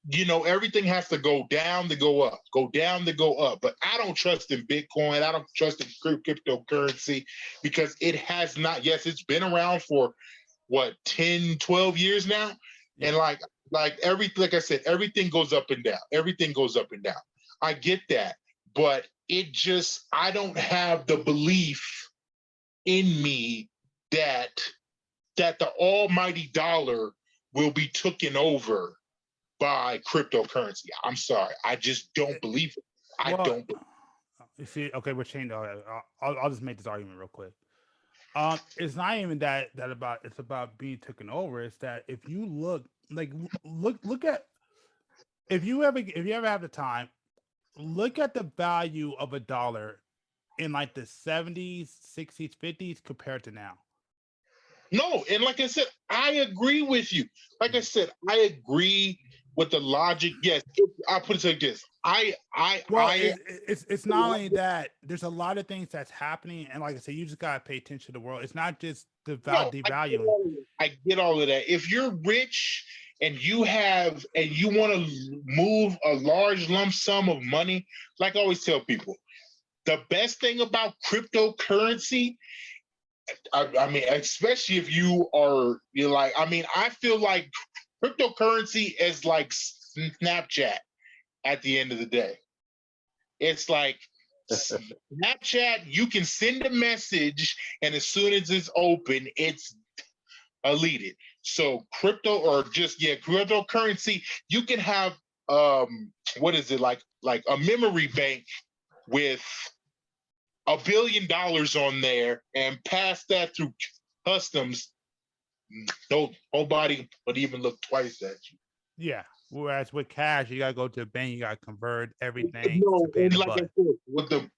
You know, everything has to go down to go up, go down to go up. But I don't trust in Bitcoin. I don't trust in cryptocurrency, because it has not. Yes, it's been around for what, 10, 12 years now, and like I said, everything goes up and down. Everything goes up and down. I get that, but I don't have the belief in me that the almighty dollar will be taken over by cryptocurrency. I'm sorry, I just don't believe it. I don't. You see, okay, we're changing. I'll just make this argument real quick. It's not even that about. It's about being taken over. It's that if you look at, if you ever have the time, look at the value of a dollar in like the 70s, 60s, 50s compared to now. No, and like I said, I agree with you. Like I said, I agree with the logic. Yes, I'll put it like this. It's not only that. There's a lot of things that's happening, and like I said, you just gotta pay attention to the world. It's not just devaluing. I get all of that. If you're rich and you want to move a large lump sum of money, like I always tell people, the best thing about cryptocurrency, I mean, especially if I feel like cryptocurrency is like Snapchat at the end of the day. It's like Snapchat, you can send a message, and as soon as it's open, it's deleted. So cryptocurrency, you can have what is it, like a memory bank with $1 billion on there, and pass that through customs. Nobody would even look twice at you. Yeah. Whereas with cash, you gotta go to the bank, you gotta convert everything. To pay the like I said, with the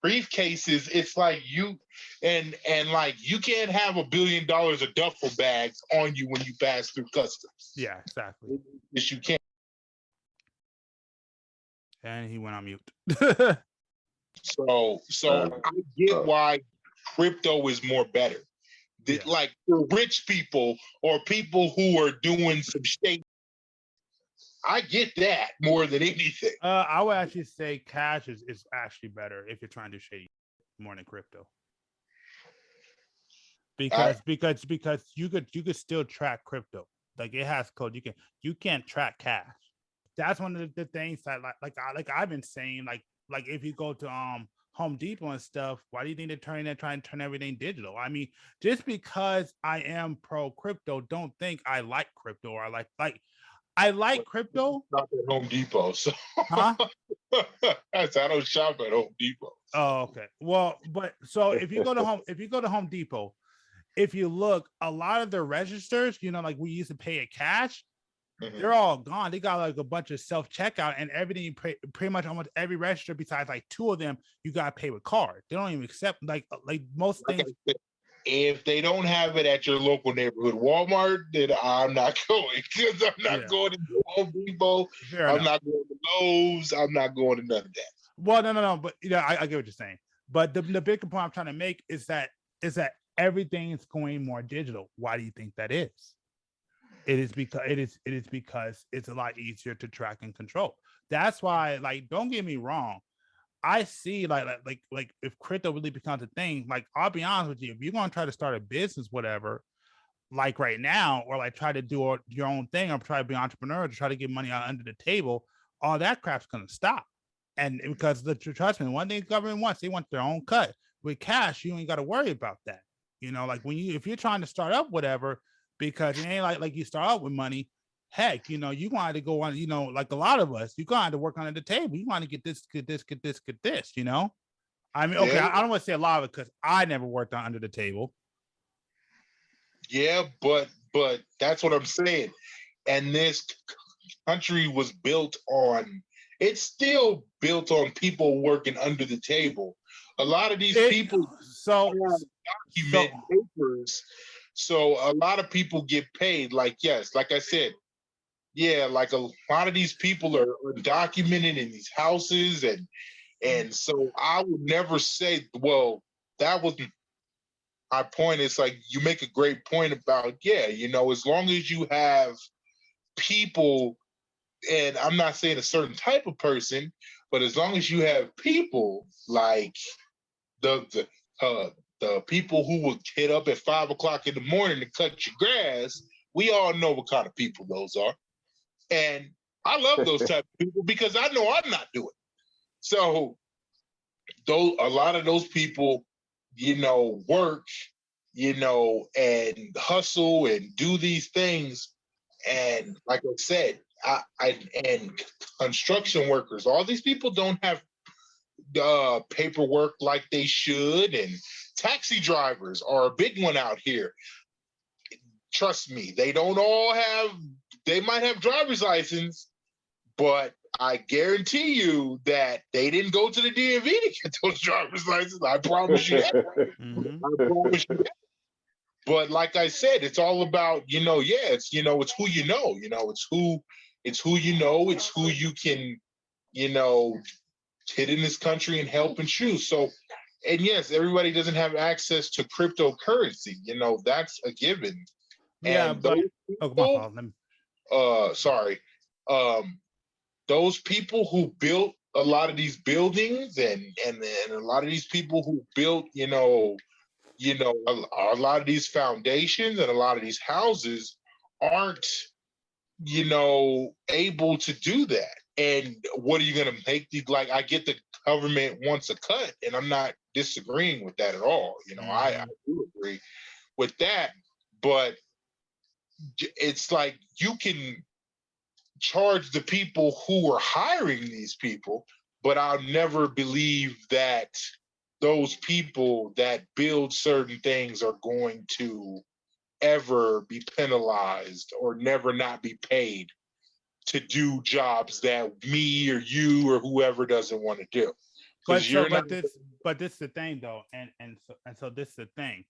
briefcases, it's like you can't have $1 billion of duffel bags on you when you pass through customs. Yeah, exactly. Yes, you can't. And he went on mute. So I get why crypto is more better. Yeah. Like for rich people or people who are doing some shit, I get that more than anything. I would actually say cash is actually better if you're trying to shady more than crypto. Because you could still track crypto. Like it has code. You can't track cash. That's one of the things that like I've been saying, like if you go to Home Depot and stuff, why do you think they're trying to turn everything digital? I mean, just because I am pro crypto, don't think I like crypto or I like crypto. Shop at Home Depot, so Huh? I don't shop at Home Depot. Oh, okay. Well, but so if you go to Home Depot, if you look, a lot of their registers, like we used to pay it cash, they're all gone. They got like a bunch of self checkout and everything. Pretty much almost every register, besides like 2 of them, you got to pay with card. They don't even accept like most things. If they don't have it at your local neighborhood Walmart, then I'm not going, because I'm not going to Home Depot. I'm not going to Lowe's. I'm not going to none of that. Well, no. But I get what you're saying. But the bigger point I'm trying to make is that everything is going more digital. Why do you think that is? It is because it's a lot easier to track and control. That's why, like, don't get me wrong. I see like if crypto really becomes a thing, like I'll be honest with you, if you're gonna try to start a business, whatever, like right now, or like try to do your own thing, or try to be an entrepreneur, to try to get money out under the table, all that crap's gonna stop. And because trust me, one thing the government wants, they want their own cut. With cash, you ain't got to worry about that. Like if you're trying to start up whatever, because it ain't like you start out with money. Heck, you wanted to go on, like a lot of us, you got to work under the table. You want to get this. I mean, okay, I don't want to say a lot of it because I never worked on under the table. Yeah, but that's what I'm saying. And this country was built on, it's still built on people working under the table. A lot of these people document papers. So a lot of people get paid. Like, yes, like I said, yeah, like a lot of these people are documented in these houses, and so I would never say, well, that wasn't my point. It's like you make a great point about, as long as you have people, and I'm not saying a certain type of person, but as long as you have people like the people who will get up at 5 o'clock in the morning to cut your grass, we all know what kind of people those are. And I love those type of people because I know I'm not doing it. So a lot of those people, work, and hustle and do these things. And like I said, and construction workers, all these people don't have paperwork like they should. And taxi drivers are a big one out here. Trust me, they don't all have, they might have driver's license, but I guarantee you that they didn't go to the DMV to get those driver's licenses. I promise you that. I promise you that. But like I said, it's all about, it's, it's who you know, it's who you know, it's who you can, hit in this country and help and choose. So, and yes, everybody doesn't have access to cryptocurrency. That's a given. Yeah, and but those people who built a lot of these buildings and a lot of these people who built, a lot of these foundations and a lot of these houses aren't, able to do that. And what are you going to make these? Like, I get the government wants a cut, and I'm not disagreeing with that at all. I do agree with that, but it's like you can charge the people who are hiring these people, but I'll never believe that those people that build certain things are going to ever be penalized or never not be paid to do jobs that me or you or whoever doesn't want to do. But this is the thing though, and so this is the thing.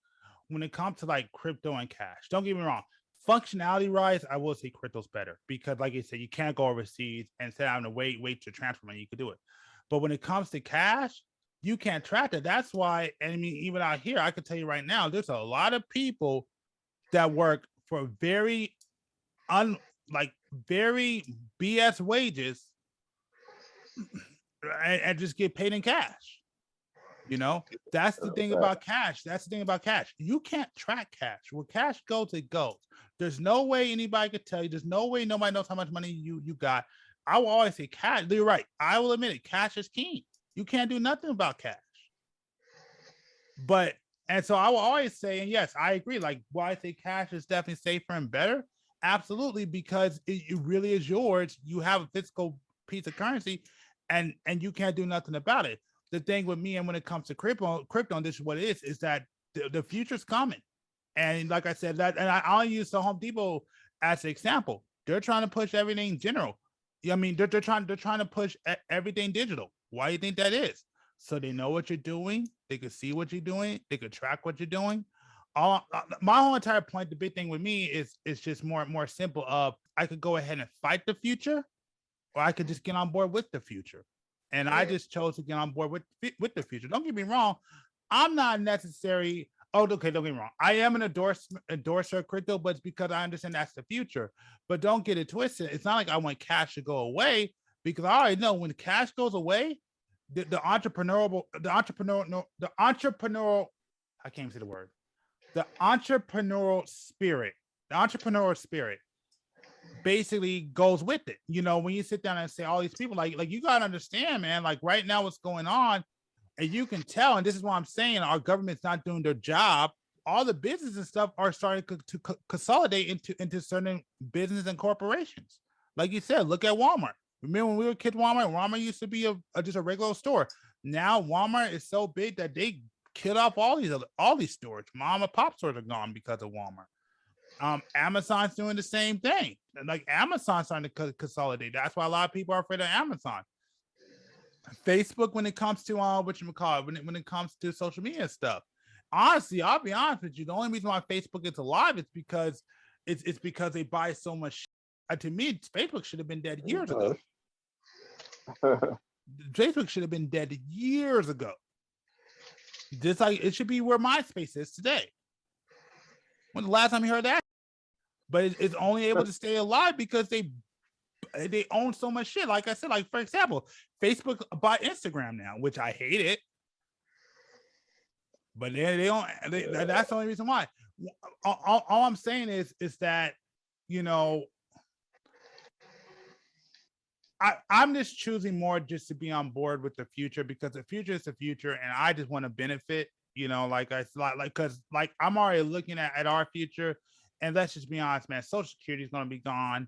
When it comes to like crypto and cash, don't get me wrong. Functionality wise, I will say crypto's better because, like you said, you can't go overseas and instead of having to wait to transfer money, you could do it. But when it comes to cash, you can't track that. That's why, and I mean, even out here, I can tell you right now, there's a lot of people that work for very very BS wages and just get paid in cash. You know, that's the thing about cash. That's the thing about cash. You can't track cash. Where cash goes, it goes. There's no way anybody could tell you. There's no way nobody knows how much money you got. I will always say cash. You're right. I will admit it. Cash is king. You can't do nothing about cash. And so I will always say, and yes, I agree. Like, why I say cash is definitely safer and better. Absolutely, because it really is yours. You have a physical piece of currency, and you can't do nothing about it. The thing with me, and when it comes to crypto, and this is what it is that the future's coming. And like I said, that, and I'll use the Home Depot as an example. They're trying to push everything general. I mean, they're trying to push everything digital. Why do you think that is? So they know what you're doing. They can see what you're doing. They can track what you're doing. My whole entire point, the big thing with me is just more simple. I could go ahead and fight the future, or I could just get on board with the future. And I just chose to get on board with the future. Don't get me wrong. I'm not necessary. Oh, okay, don't get me wrong. I am an endorser of crypto, but it's because I understand that's the future. But don't get it twisted. It's not like I want cash to go away, because I already know when cash goes away, the entrepreneurial, I can't even say the word. The entrepreneurial spirit basically goes with it. You know, when you sit down and say all these people, like you gotta understand, man, like right now what's going on, and you can tell, and this is what I'm saying, our government's not doing their job. All the businesses and stuff are starting to consolidate into certain businesses and corporations. Like you said, look at Walmart. Remember when we were kids, Walmart used to be just a regular store. Now Walmart is so big that they killed off all these stores. Mom and pop stores are gone because of Walmart. Amazon's doing the same thing. Like Amazon's starting to consolidate. That's why a lot of people are afraid of Amazon. Facebook, when it comes to when it comes to social media stuff. Honestly, I'll be honest with you. The only reason why Facebook is alive is because it's because they buy so much. To me, Facebook should have been dead years ago. Facebook should have been dead years ago. Just like it should be where MySpace is today. When the last time you heard that? But it's only able to stay alive because they own so much shit. Like I said, like for example, Facebook bought Instagram now, which I hate it. But they don't. That's the only reason why. All I'm saying is that, you know, I'm just choosing more just to be on board with the future, because the future is the future, and I just want to benefit. You know, because I'm already looking at our future, and let's just be honest, man. Social Security is going to be gone,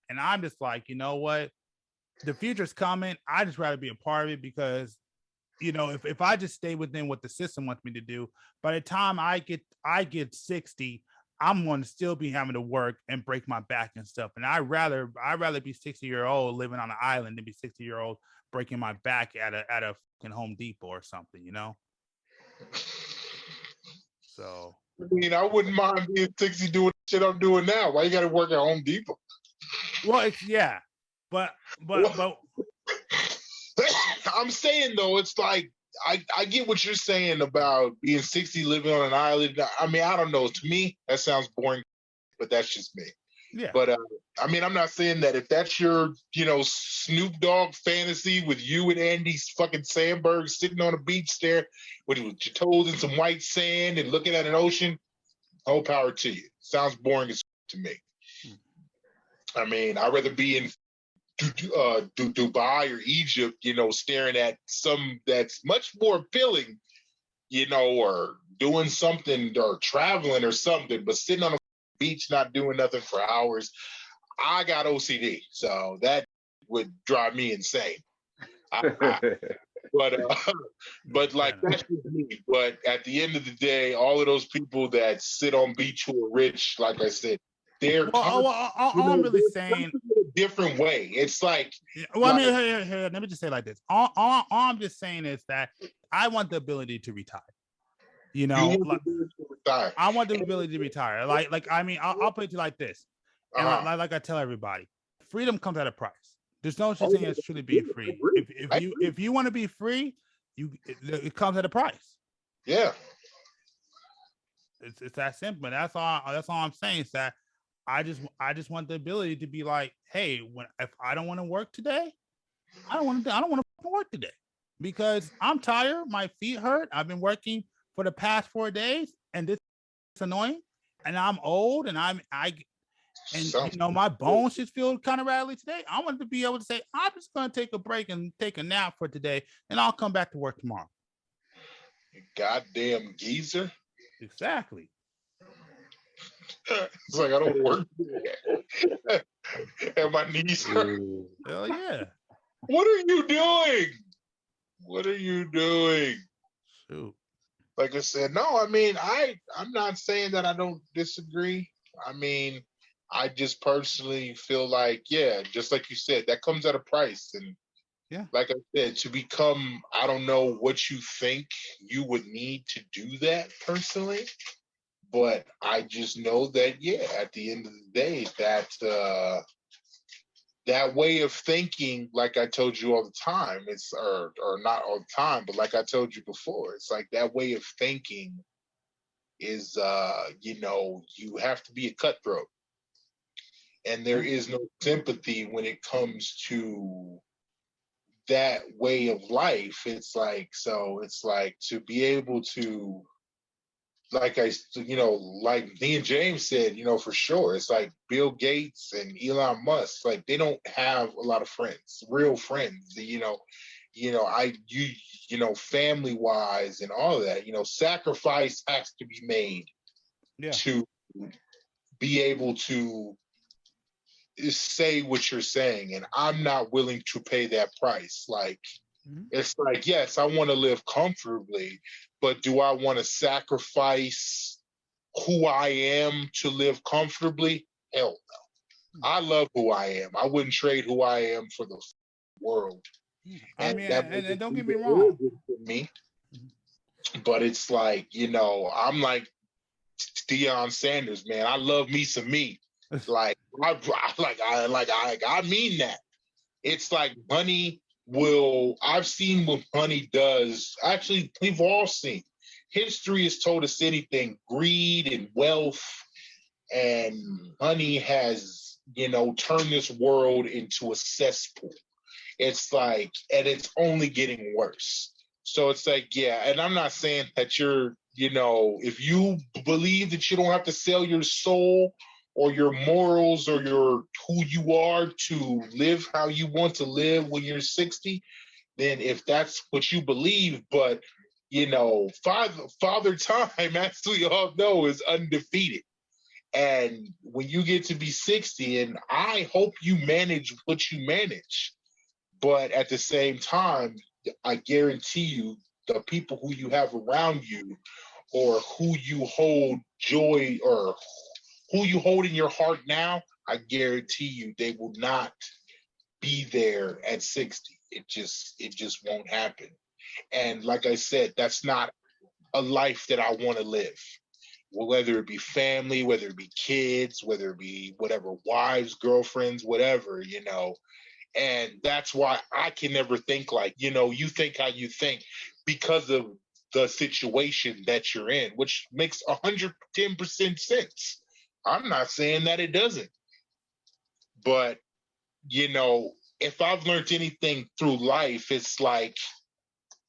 and I'm just like, you know what, the future's coming. I just rather be a part of it, because, you know, if I just stay within what the system wants me to do, by the time I get 60, I'm going to still be having to work and break my back and stuff. And I'd rather be 60-year-old living on an island than be 60-year-old breaking my back at a fucking Home Depot or something, you know? So I mean, I wouldn't mind being 60 doing the shit I'm doing now. Why you got to work at Home Depot? Well, but I'm saying though, it's like I get what you're saying about being 60 living on an island. I mean, I don't know. To me, that sounds boring, but that's just me. Yeah. But I mean, I'm not saying that if that's your, you know, Snoop Dogg fantasy with you and Andy fucking Samberg sitting on a beach there with your toes in some white sand and looking at an ocean, whole power to you. Sounds boring as to me. I mean, I'd rather be in Dubai or Egypt, you know, staring at some that's much more appealing, you know, or doing something or traveling or something, but sitting on a beach not doing nothing for hours. I got OCD, so that would drive me insane. But like that's just me. But at the end of the day, all of those people that sit on beach who are rich, like I said, they're all I'm really saying a different way. It's like, well, I mean, here, let me just say it like this. All I'm just saying is that I want the ability to retire. You know, I want the ability to retire. Like I mean, I'll put it to you like this. And like I tell everybody, freedom comes at a price. There's no such thing as truly being free. If you want to be free, it comes at a price. Yeah. It's that simple. That's all I'm saying is that I just want the ability to be like, hey, if I don't want to work today, I don't want to work today because I'm tired. My feet hurt. I've been working for the past 4 days, and this is annoying. And I'm old, and my bones just feel kind of rattly today. I want to be able to say, I'm just going to take a break and take a nap for today, and I'll come back to work tomorrow. You goddamn geezer. Exactly. It's like I don't work today. And my knees hurt. Hell yeah. What are you doing? What are you doing? Shoot. Like I said, no, I mean, I'm not saying that I don't disagree. I mean, I just personally feel like, yeah, just like you said, that comes at a price. And yeah, like I said, to become, I don't know what you think you would need to do that personally, but I just know that, yeah, at the end of the day, that way of thinking, like I told you all the time, it's or not all the time, but like I told you before, it's like that way of thinking is you have to be a cutthroat. And there is no sympathy when it comes to that way of life. It's like to be able to, like me and James said, for sure. It's like Bill Gates and Elon Musk, like they don't have a lot of friends, real friends, family wise and all of that, sacrifice has to be made to be able to say what you're saying. And I'm not willing to pay that price. Like, it's like, yes, I want to live comfortably, but do I want to sacrifice who I am to live comfortably? Hell no. I love who I am. I wouldn't trade who I am for the world. I mean, and don't get me wrong. But it's like, I'm like Deion Sanders, man. I love me some me. Like, I mean that. It's like money I've seen what money does. Actually, we've all seen. History has told us anything. Greed and wealth and money has, turned this world into a cesspool. It's like, and it's only getting worse. So it's like, yeah, and I'm not saying that you're, if you believe that you don't have to sell your soul or your morals or who you are to live how you want to live when you're 60, then if that's what you believe, but Father Time, as we all know, is undefeated. And when you get to be 60, and I hope you manage what you manage, but at the same time, I guarantee you the people who you have around you or who you hold joy or who you hold in your heart now, I guarantee you they will not be there at 60. It just won't happen. And like I said, that's not a life that I want to live. Well, whether it be family, whether it be kids, whether it be whatever, wives, girlfriends, whatever, And that's why I can never think like, you think how you think because of the situation that you're in, which makes 110% sense. I'm not saying that it doesn't. But, if I've learned anything through life, it's like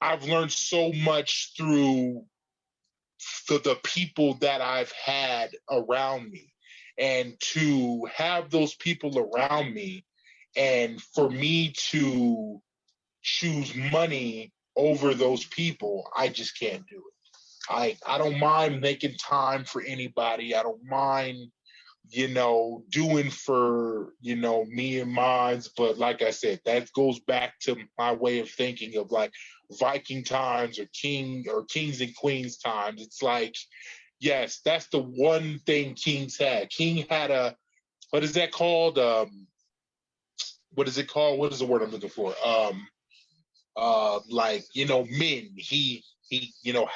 I've learned so much through the people that I've had around me. And to have those people around me and for me to choose money over those people, I just can't do it. I don't mind making time for anybody. I don't mind, doing for, me and mines. But like I said, that goes back to my way of thinking of like Viking times or kings and queens times. It's like, yes, that's the one thing kings had. King had what is that called? What is it called? What is the word I'm looking for? Men. He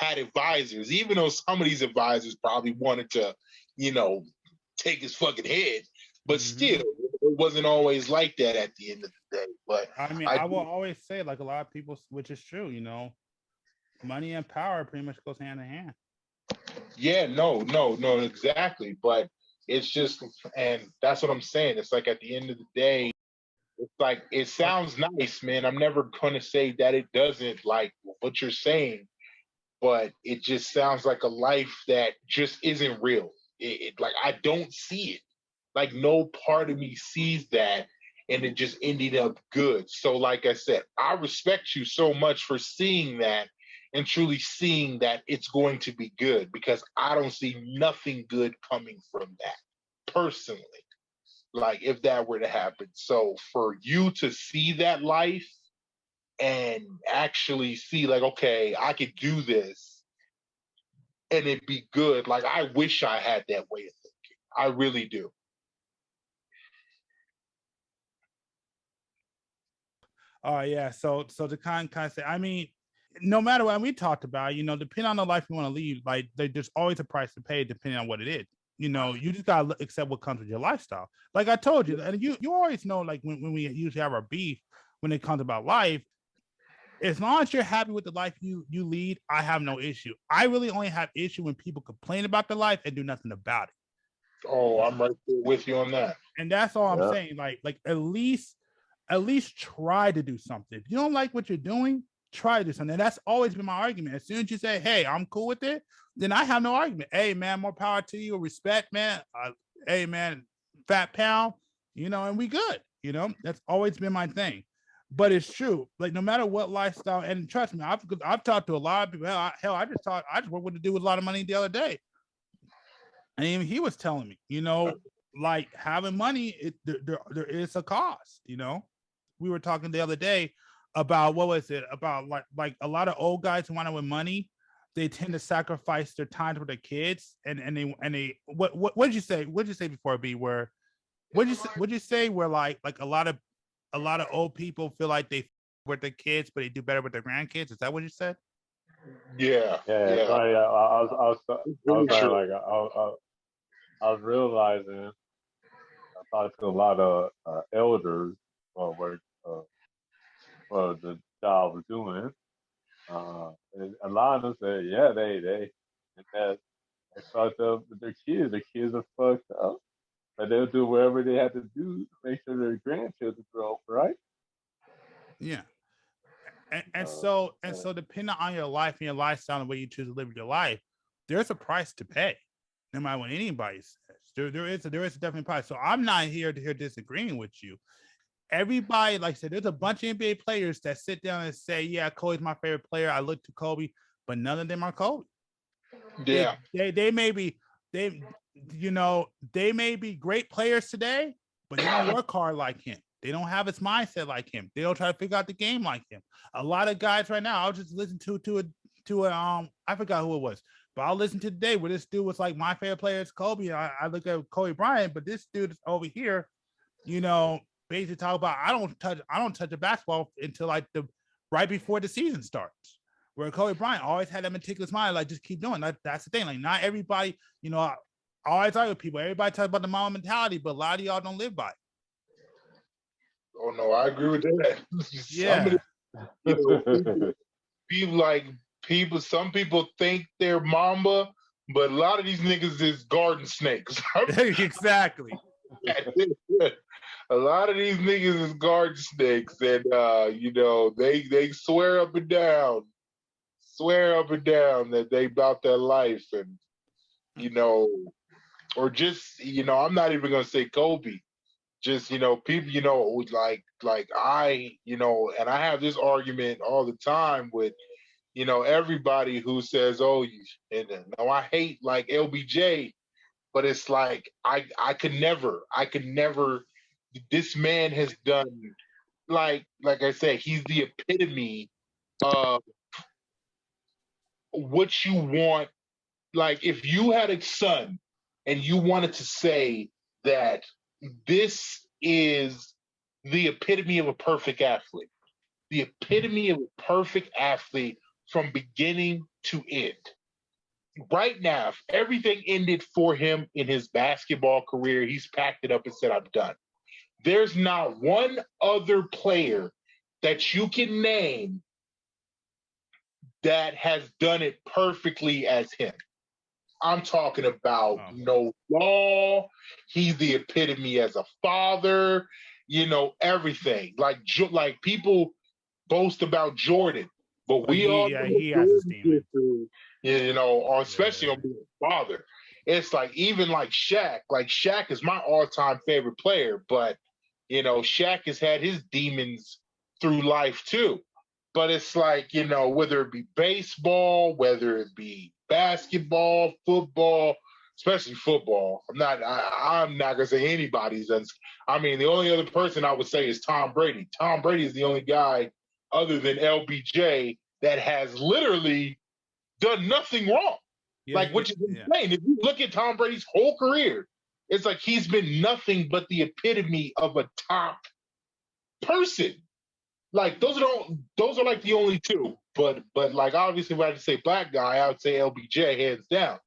had advisors, even though some of these advisors probably wanted to, take his fucking head, but still, it wasn't always like that at the end of the day. But I mean, I will always say, like a lot of people, which is true, Money and power pretty much goes hand in hand. Yeah, no, exactly. But it's just, and that's what I'm saying. It's like at the end of the day, it's like it sounds nice, man. I'm never gonna say that it doesn't, like what you're saying, but it just sounds like a life that just isn't real. Like I don't see it. Like no part of me sees that, and it just ended up good. So, like I said, I respect you so much for seeing that and truly seeing that it's going to be good, because I don't see nothing good coming from that personally. Like if that were to happen. So for you to see that life and actually see like, okay, I could do this and it be good. Like I wish I had that way of thinking. I really do. Oh yeah. So to kind of say, I mean, no matter what we talked about, depending on the life you want to lead, like there's always a price to pay depending on what it is. You just gotta accept what comes with your lifestyle. Like I told you, and you always know, like when we usually have our beef when it comes about life, as long as you're happy with the life you lead, I have no issue. I really only have issue when people complain about the life and do nothing about it. Oh, I'm right there with you on that. And that's all I'm Yeah. saying. Like at least try to do something. If you don't like what you're doing, try to do something. And that's always been my argument. As soon as you say, hey, I'm cool with it, then I have no argument. Hey, man, more power to you. Respect, man. Hey, man, fat pound, and we good. That's always been my thing. But it's true. Like no matter what lifestyle, and trust me, I've talked to a lot of people. Hell, I just worked with a dude with a lot of money the other day. And even he was telling me, like having money, there is a cost, We were talking the other day about what was it about like a lot of old guys who want to win money, they tend to sacrifice their time with their kids, and they what did you say? What did you say before B? Where what'd you say? Where like a lot of old people feel like they with their kids, but they do better with their grandkids. Is that what you said? Yeah. Yeah, sorry. I was True. like, I was realizing I talked to a lot of elders where the job was doing. And a lot of them said, yeah, they fucked up with their kids. Their kids are fucked up, but they'll do whatever they have to do to make sure their grandchildren grow up, right? Yeah. And so depending on your life and your lifestyle and the way you choose to live your life, there's a price to pay, no matter what anybody says. There is a definite price. So I'm not here disagreeing with you. Everybody, like I said, there's a bunch of NBA players that sit down and say, yeah, Kobe's my favorite player. I look to Kobe, but none of them are Kobe. Yeah. They may be they may be great players today, but they don't work hard like him. They don't have his mindset like him. They don't try to figure out the game like him. A lot of guys right now, I'll just listen to a I forgot who it was, but I'll listen to today where this dude was like, my favorite player is Kobe. I look at Kobe Bryant, but this dude is over here, basically talk about I don't touch a basketball until like right before the season starts. Where Kobe Bryant always had that meticulous mind, like just keep doing. That's the thing. Like not everybody, I always argue with people. Everybody talks about the mama mentality, but a lot of y'all don't live by it. Oh no, I agree with that. Yeah. Some people think they're Mamba, but a lot of these niggas is garden snakes. Exactly. A lot of these niggas is garden snakes, and they swear up and down that they about their life, and or just I'm not even gonna say Kobe. Just people, like I, and I have this argument all the time with everybody who says, oh, and no, I hate like LBJ, but it's like I could never. This man has done like I said, he's the epitome of what you want. Like if you had a son and you wanted to say that this is the epitome of a perfect athlete, the epitome of a perfect athlete from beginning to end. Right now, if everything ended for him in his basketball career, he's packed it up and said, I'm done. There's not one other player that you can name that has done it perfectly as him. I'm talking about no law. He's the epitome as a father, everything. Like people boast about Jordan, but we all know he has his demon. or especially on being a father. It's like even like Shaq. Like Shaq is my all-time favorite player, but Shaq has had his demons through life too. But it's like, whether it be baseball, whether it be basketball, football, especially football. I'm not gonna say anybody's. I mean, the only other person I would say is Tom Brady. Tom Brady is the only guy other than LBJ that has literally done nothing wrong. Which is insane. If you look at Tom Brady's whole career, it's like he's been nothing but the epitome of a top person. Like those are like the only two. But like obviously if I had to say black guy, I would say LBJ hands down.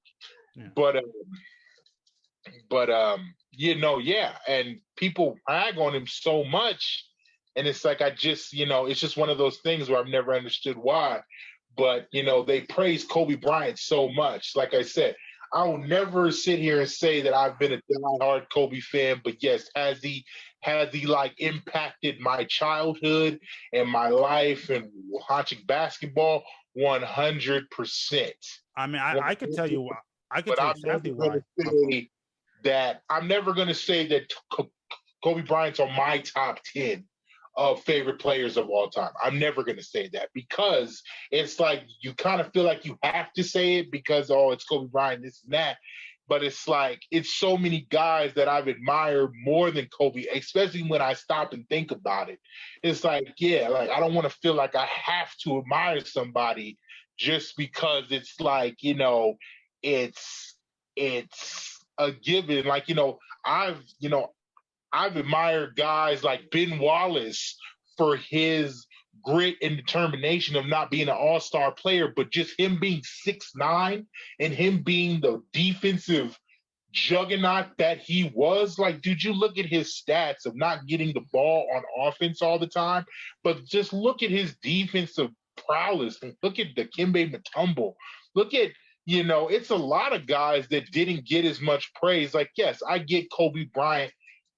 Yeah. But and people rag on him so much, and it's like it's just one of those things where I've never understood why. But they praise Kobe Bryant so much. Like I said, I will never sit here and say that I've been a diehard Kobe fan, but yes, has he like impacted my childhood and my life and watching basketball? 100%. I mean, I could tell you, I could tell you exactly why. I'm never going to say that Kobe Bryant's on my top 10 of favorite players of all time. I'm never going to say that because it's like you kind of feel like you have to say it because, it's Kobe Bryant, this and that. But it's like, it's so many guys that I've admired more than Kobe, especially when I stop and think about it. It's like, I don't want to feel like I have to admire somebody just because it's like, it's a given. Like, I've admired guys like Ben Wallace for his grit and determination of not being an all-star player, but just him being 6'9" and him being the defensive juggernaut that he was. Like, dude, you look at his stats of not getting the ball on offense all the time, but just look at his defensive prowess and look at Dikembe Mutombo. Look at, it's a lot of guys that didn't get as much praise. Like, yes, I get Kobe Bryant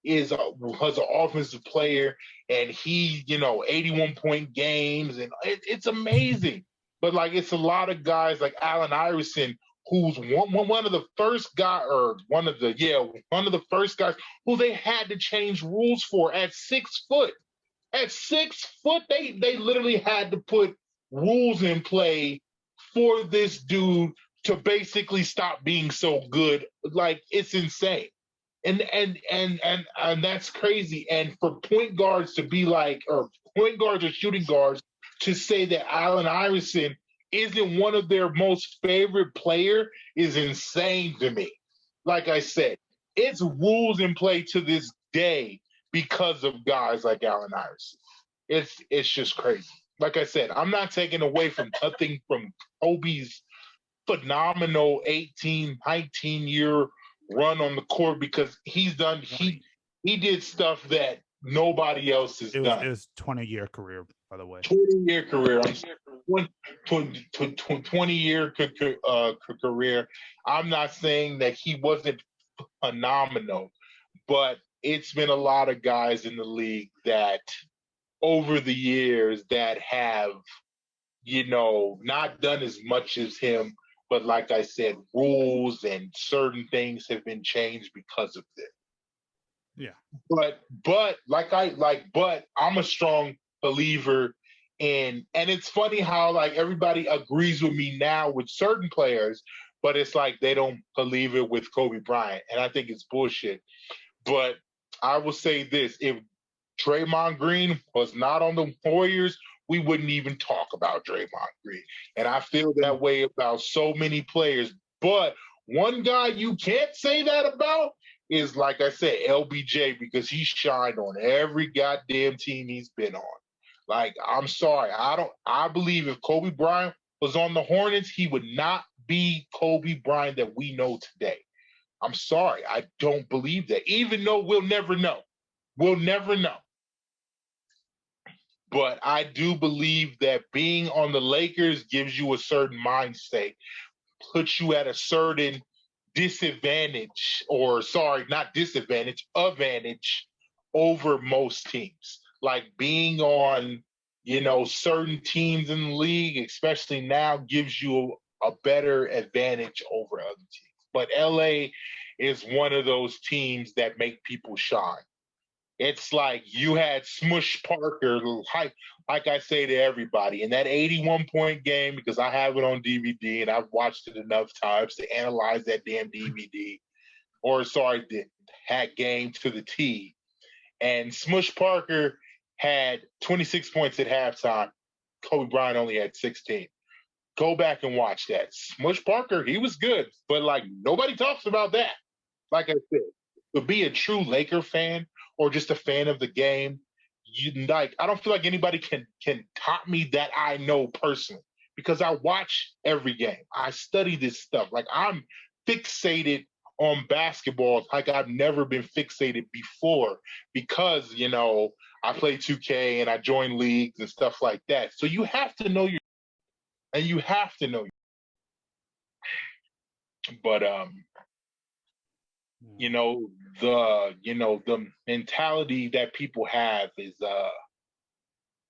was an offensive player and he 81-point games and it's amazing, but like it's a lot of guys like Allen Iverson, who's one of the first guys who they had to change rules for at 6 foot. At 6 foot, they literally had to put rules in play for this dude to basically stop being so good. Like, it's insane. And that's crazy. And for point guards to be like, or point guards or shooting guards to say that Allen Iverson isn't one of their most favorite player is insane to me. Like I said, it's rules in play to this day because of guys like Allen Iverson. It's just crazy. Like I said, I'm not taking away from nothing from Kobe's phenomenal 18, 19-year run on the court because he did stuff that nobody else has done. It was 20-year career, by the way. 20-year career. I'm saying 20-year career. I'm not saying that he wasn't phenomenal, but it's been a lot of guys in the league that over the years that have, not done as much as him. But like I said, rules and certain things have been changed because of it. Yeah. But I'm a strong believer in, and it's funny how like everybody agrees with me now with certain players, but it's like they don't believe it with Kobe Bryant, and I think it's bullshit. But I will say this: if Draymond Green was not on the Warriors, we wouldn't even talk about Draymond Green. And I feel that way about so many players. But one guy you can't say that about is, like I said, LBJ, because he shined on every goddamn team he's been on. Like, I'm sorry. I believe if Kobe Bryant was on the Hornets, he would not be Kobe Bryant that we know today. I'm sorry. I don't believe that, even though we'll never know. We'll never know. But I do believe that being on the Lakers gives you a certain mind state, puts you at a certain disadvantage, or sorry, not disadvantage, advantage over most teams. Like being on, certain teams in the league, especially now, gives you a better advantage over other teams. But LA is one of those teams that make people shine. It's like you had Smush Parker, like I say to everybody, in that 81-point game, because I have it on DVD and I've watched it enough times to analyze that damn DVD, or sorry, that game to the T. And Smush Parker had 26 points at halftime. Kobe Bryant only had 16. Go back and watch that. Smush Parker, he was good, but like nobody talks about that. Like I said, to be a true Laker fan or just a fan of the game, I don't feel like anybody can top me that I know personally, because I watch every game. I study this stuff. Like I'm fixated on basketball like I've never been fixated before, because I play 2K and I join leagues and stuff like that. So you have to know you have to know but the mentality that people have is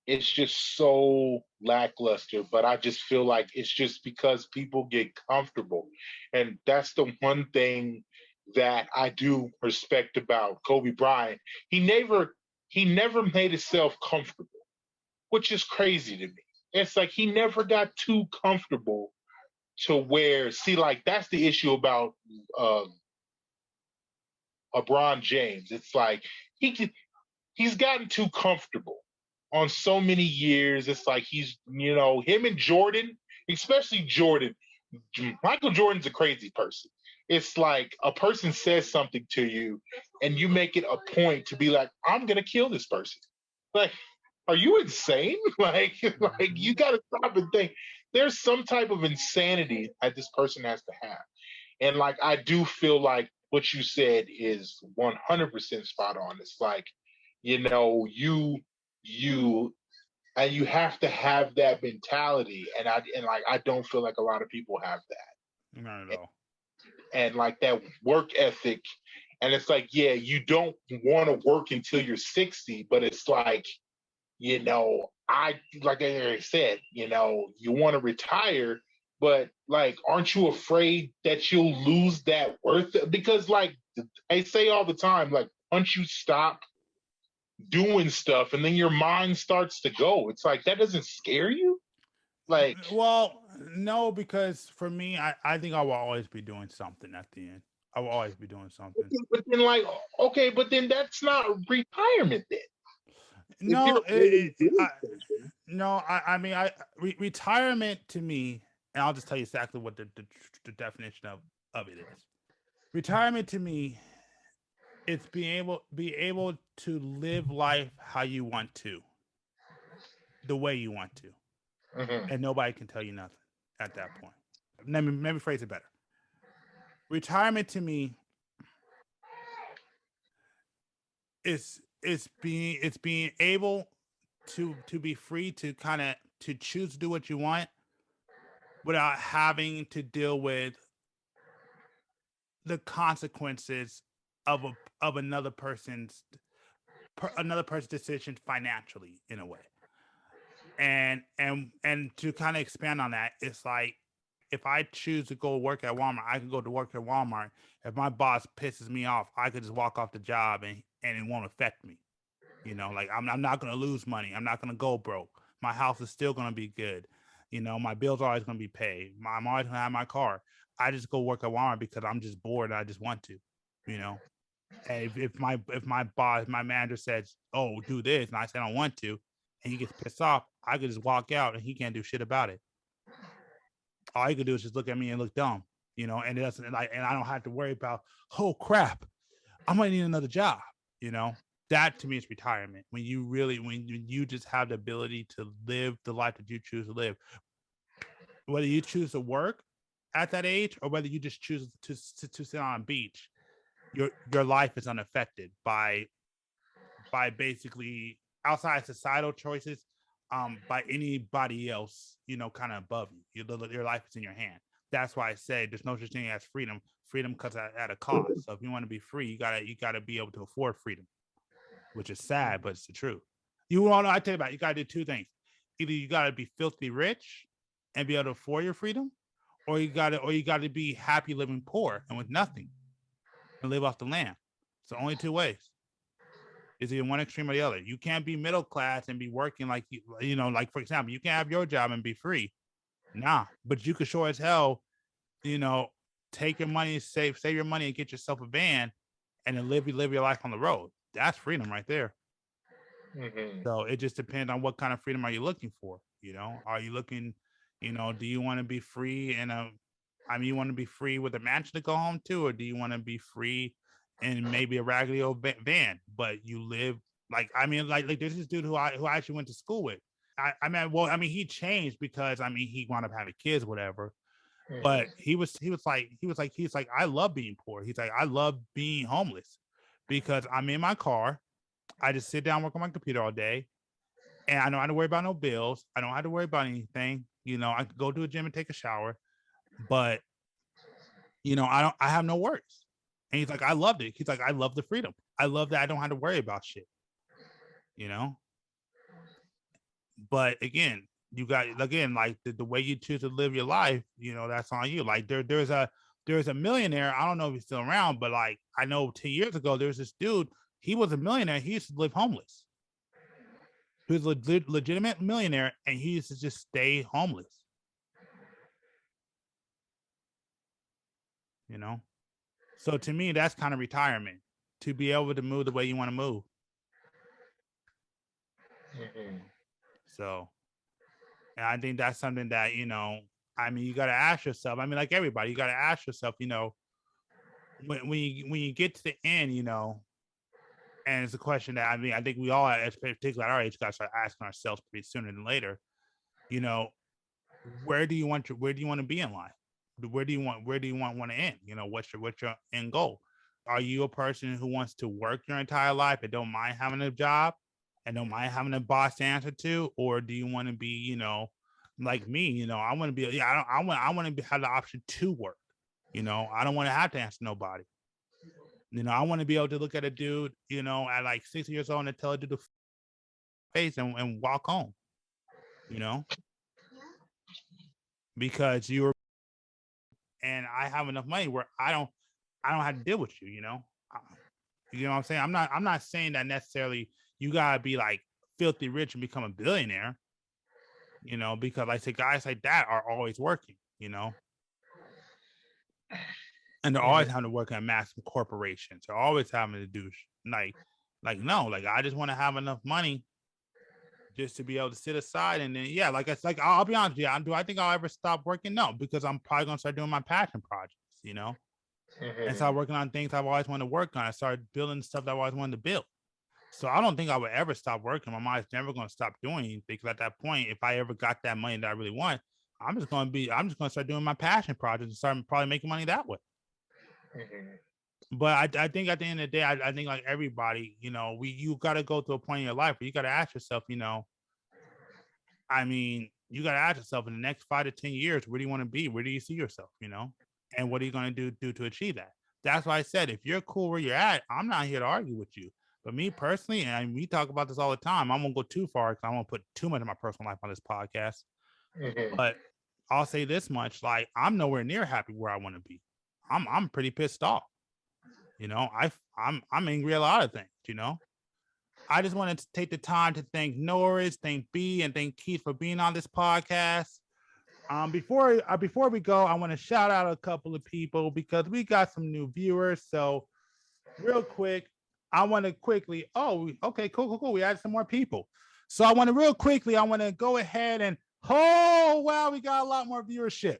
it's just so lackluster. But I just feel like it's just because people get comfortable, and that's the one thing that I do respect about Kobe Bryant. He never made himself comfortable, which is crazy to me. It's like he never got too comfortable to where, see, like that's the issue about LeBron James. It's like he's gotten too comfortable on so many years. It's like he's, him and Jordan, especially Jordan. Michael Jordan's a crazy person. It's like a person says something to you and you make it a point to be like, I'm going to kill this person. Like, are you insane? like you got to stop and think. There's some type of insanity that this person has to have. And like, I do feel like what you said is 100% spot on. It's like, you and you have to have that mentality. And I don't feel like a lot of people have that. Not at all. And like that work ethic. And it's like, yeah, you don't want to work until you're 60, but it's like, like I said, you want to retire, but like, aren't you afraid that you'll lose that worth? Because like I say all the time, like once you stop doing stuff and then your mind starts to go, it's like, that doesn't scare you? Like, well, no, because for me, I think I will always be doing something at the end. I will always be doing something. but then like, okay, but then that's not retirement then. No, I mean, retirement to me, and I'll just tell you exactly what the definition of it is. Retirement to me, it's be able to live life how you want to, the way you want to, and nobody can tell you nothing at that point. Let me phrase it better. Retirement to me is being able to be free to kind of to choose to do what you want without having to deal with the consequences of another person's decision financially, in a way. And to kind of expand on that, it's like, if I choose to go work at Walmart, I can go to work at Walmart. If my boss pisses me off, I could just walk off the job and it won't affect me. Like I'm not going to lose money. I'm not going to go broke. My house is still going to be good. My bills are always going to be paid. I'm always going to have my car. I just go work at Walmart because I'm just bored and I just want to, And if my boss, my manager says, "Oh, do this," and I say I don't want to, and he gets pissed off, I could just walk out and he can't do shit about it. All he could do is just look at me and look dumb, and it doesn't, and I don't have to worry about, oh crap, I might need another job, That to me is retirement. When you just have the ability to live the life that you choose to live, whether you choose to work at that age or whether you just choose to sit on a beach, your life is unaffected by basically outside societal choices by anybody else, kind of above you. Your life is in your hand. That's why I say there's no such thing as freedom. Freedom comes at a cost. So if you want to be free, you gotta be able to afford freedom, which is sad, but it's the truth. You all know, I tell you about it, you gotta do two things. Either you gotta be filthy rich and be able to afford your freedom, or you gotta be happy living poor and with nothing and live off the land. It's the only two ways. Is either one extreme or the other. You can't be middle class and be working like like for example, you can't have your job and be free. Nah, but you could sure as hell, take your money, save your money, and get yourself a van, and then live your life on the road. That's freedom right there. Mm-hmm. So it just depends on what kind of freedom are you looking for. Are you looking, do you want to be free you want to be free with a mansion to go home to, or do you want to be free in maybe a raggedy old van, but you live like there's this dude who I actually went to school with. He changed because he wound up having kids, whatever. Mm-hmm. But he's like, I love being poor. He's like, I love being homeless because I'm in my car. I just sit down, work on my computer all day, and I don't have to worry about no bills. I don't have to worry about anything. I could go to a gym and take a shower, but I have no worries. And he's like, I loved it. He's like, I love the freedom. I love that I don't have to worry about shit. But again, you got like the way you choose to live your life, that's on you. Like there's a millionaire. I don't know if he's still around, but like I know 10 years ago there was this dude. He was a millionaire. He used to live homeless. He was a legitimate millionaire, and he used to just stay homeless. So to me, that's kind of retirement, to be able to move the way you want to move. Mm-hmm. So, and I think that's something that, you got to ask yourself. Like everybody, you got to ask yourself, when you get to the end, and it's a question that, I think we all, particularly at our age, got to start asking ourselves pretty sooner than later, where do you want to be in life? Where do you want to end? What's your end goal? Are you a person who wants to work your entire life and don't mind having a job and don't mind having a boss to answer to? Or do you want to be, like me, I want to be, I want to have the option to work. I don't want to have to answer nobody. I want to be able to look at a dude, at like 60 years old and tell a dude to face and walk home, because you're, and I have enough money where I don't have to deal with you, you know what I'm saying? I'm not saying that necessarily you gotta be like filthy rich and become a billionaire, because like I say, guys like that are always working, and they're always having to work at massive corporations. They're always having to do no, like I just want to have enough money just to be able to sit aside, and then like it's like I'll be honest with you, do I think I'll ever stop working? No, because I'm probably gonna start doing my passion projects, and start working on things I've always wanted to work on. I started building stuff that I always wanted to build. So I don't think I would ever stop working. My mind's never gonna stop doing anything, because at that point, if I ever got that money that I really want, I'm just gonna start doing my passion projects and start probably making money that way. But I think at the end of the day, I think like everybody, you got to go to a point in your life where you got to ask yourself, you got to ask yourself in the next 5 to 10 years, where do you want to be? Where do you see yourself, and what are you going to do to achieve that? That's why I said, if you're cool where you're at, I'm not here to argue with you. But me personally, and we talk about this all the time, I won't go too far because I won't put too much of my personal life on this podcast. But I'll say this much, like I'm nowhere near happy where I want to be. I'm pretty pissed off. I'm angry at a lot of things, I just wanted to take the time to thank Norris, thank B, and thank Keith for being on this podcast. Before we go, I want to shout out a couple of people because we got some new viewers. So real quick, I want to quickly, okay, cool. We added some more people. So I want to go ahead and, we got a lot more viewership.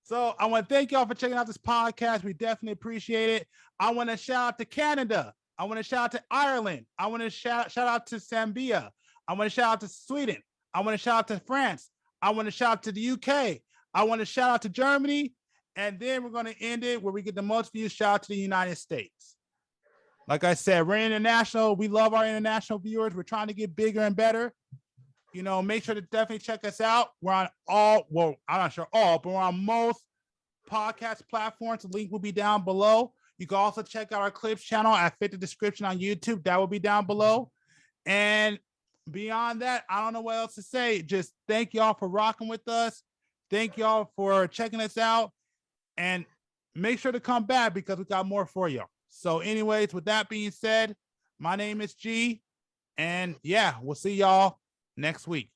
So I want to thank y'all for checking out this podcast. We definitely appreciate it. I want to shout out to Canada. I want to shout out to Ireland. I want to shout out to Zambia. I want to shout out to Sweden. I want to shout out to France. I want to shout out to the UK. I want to shout out to Germany. And then we're going to end it where we get the most views. Shout out to the United States. Like I said, we're international. We love our international viewers. We're trying to get bigger and better. You know, make sure to definitely check us out. We're on all, well, I'm not sure all, but we're on most podcast platforms. The link will be down below. You can also check out our clips channel. I fit the description on YouTube. That will be down below. And beyond that, I don't know what else to say. Just thank y'all for rocking with us. Thank y'all for checking us out. And make sure to come back because we got more for you. So anyways, with that being said, my name is G. And yeah, we'll see y'all next week.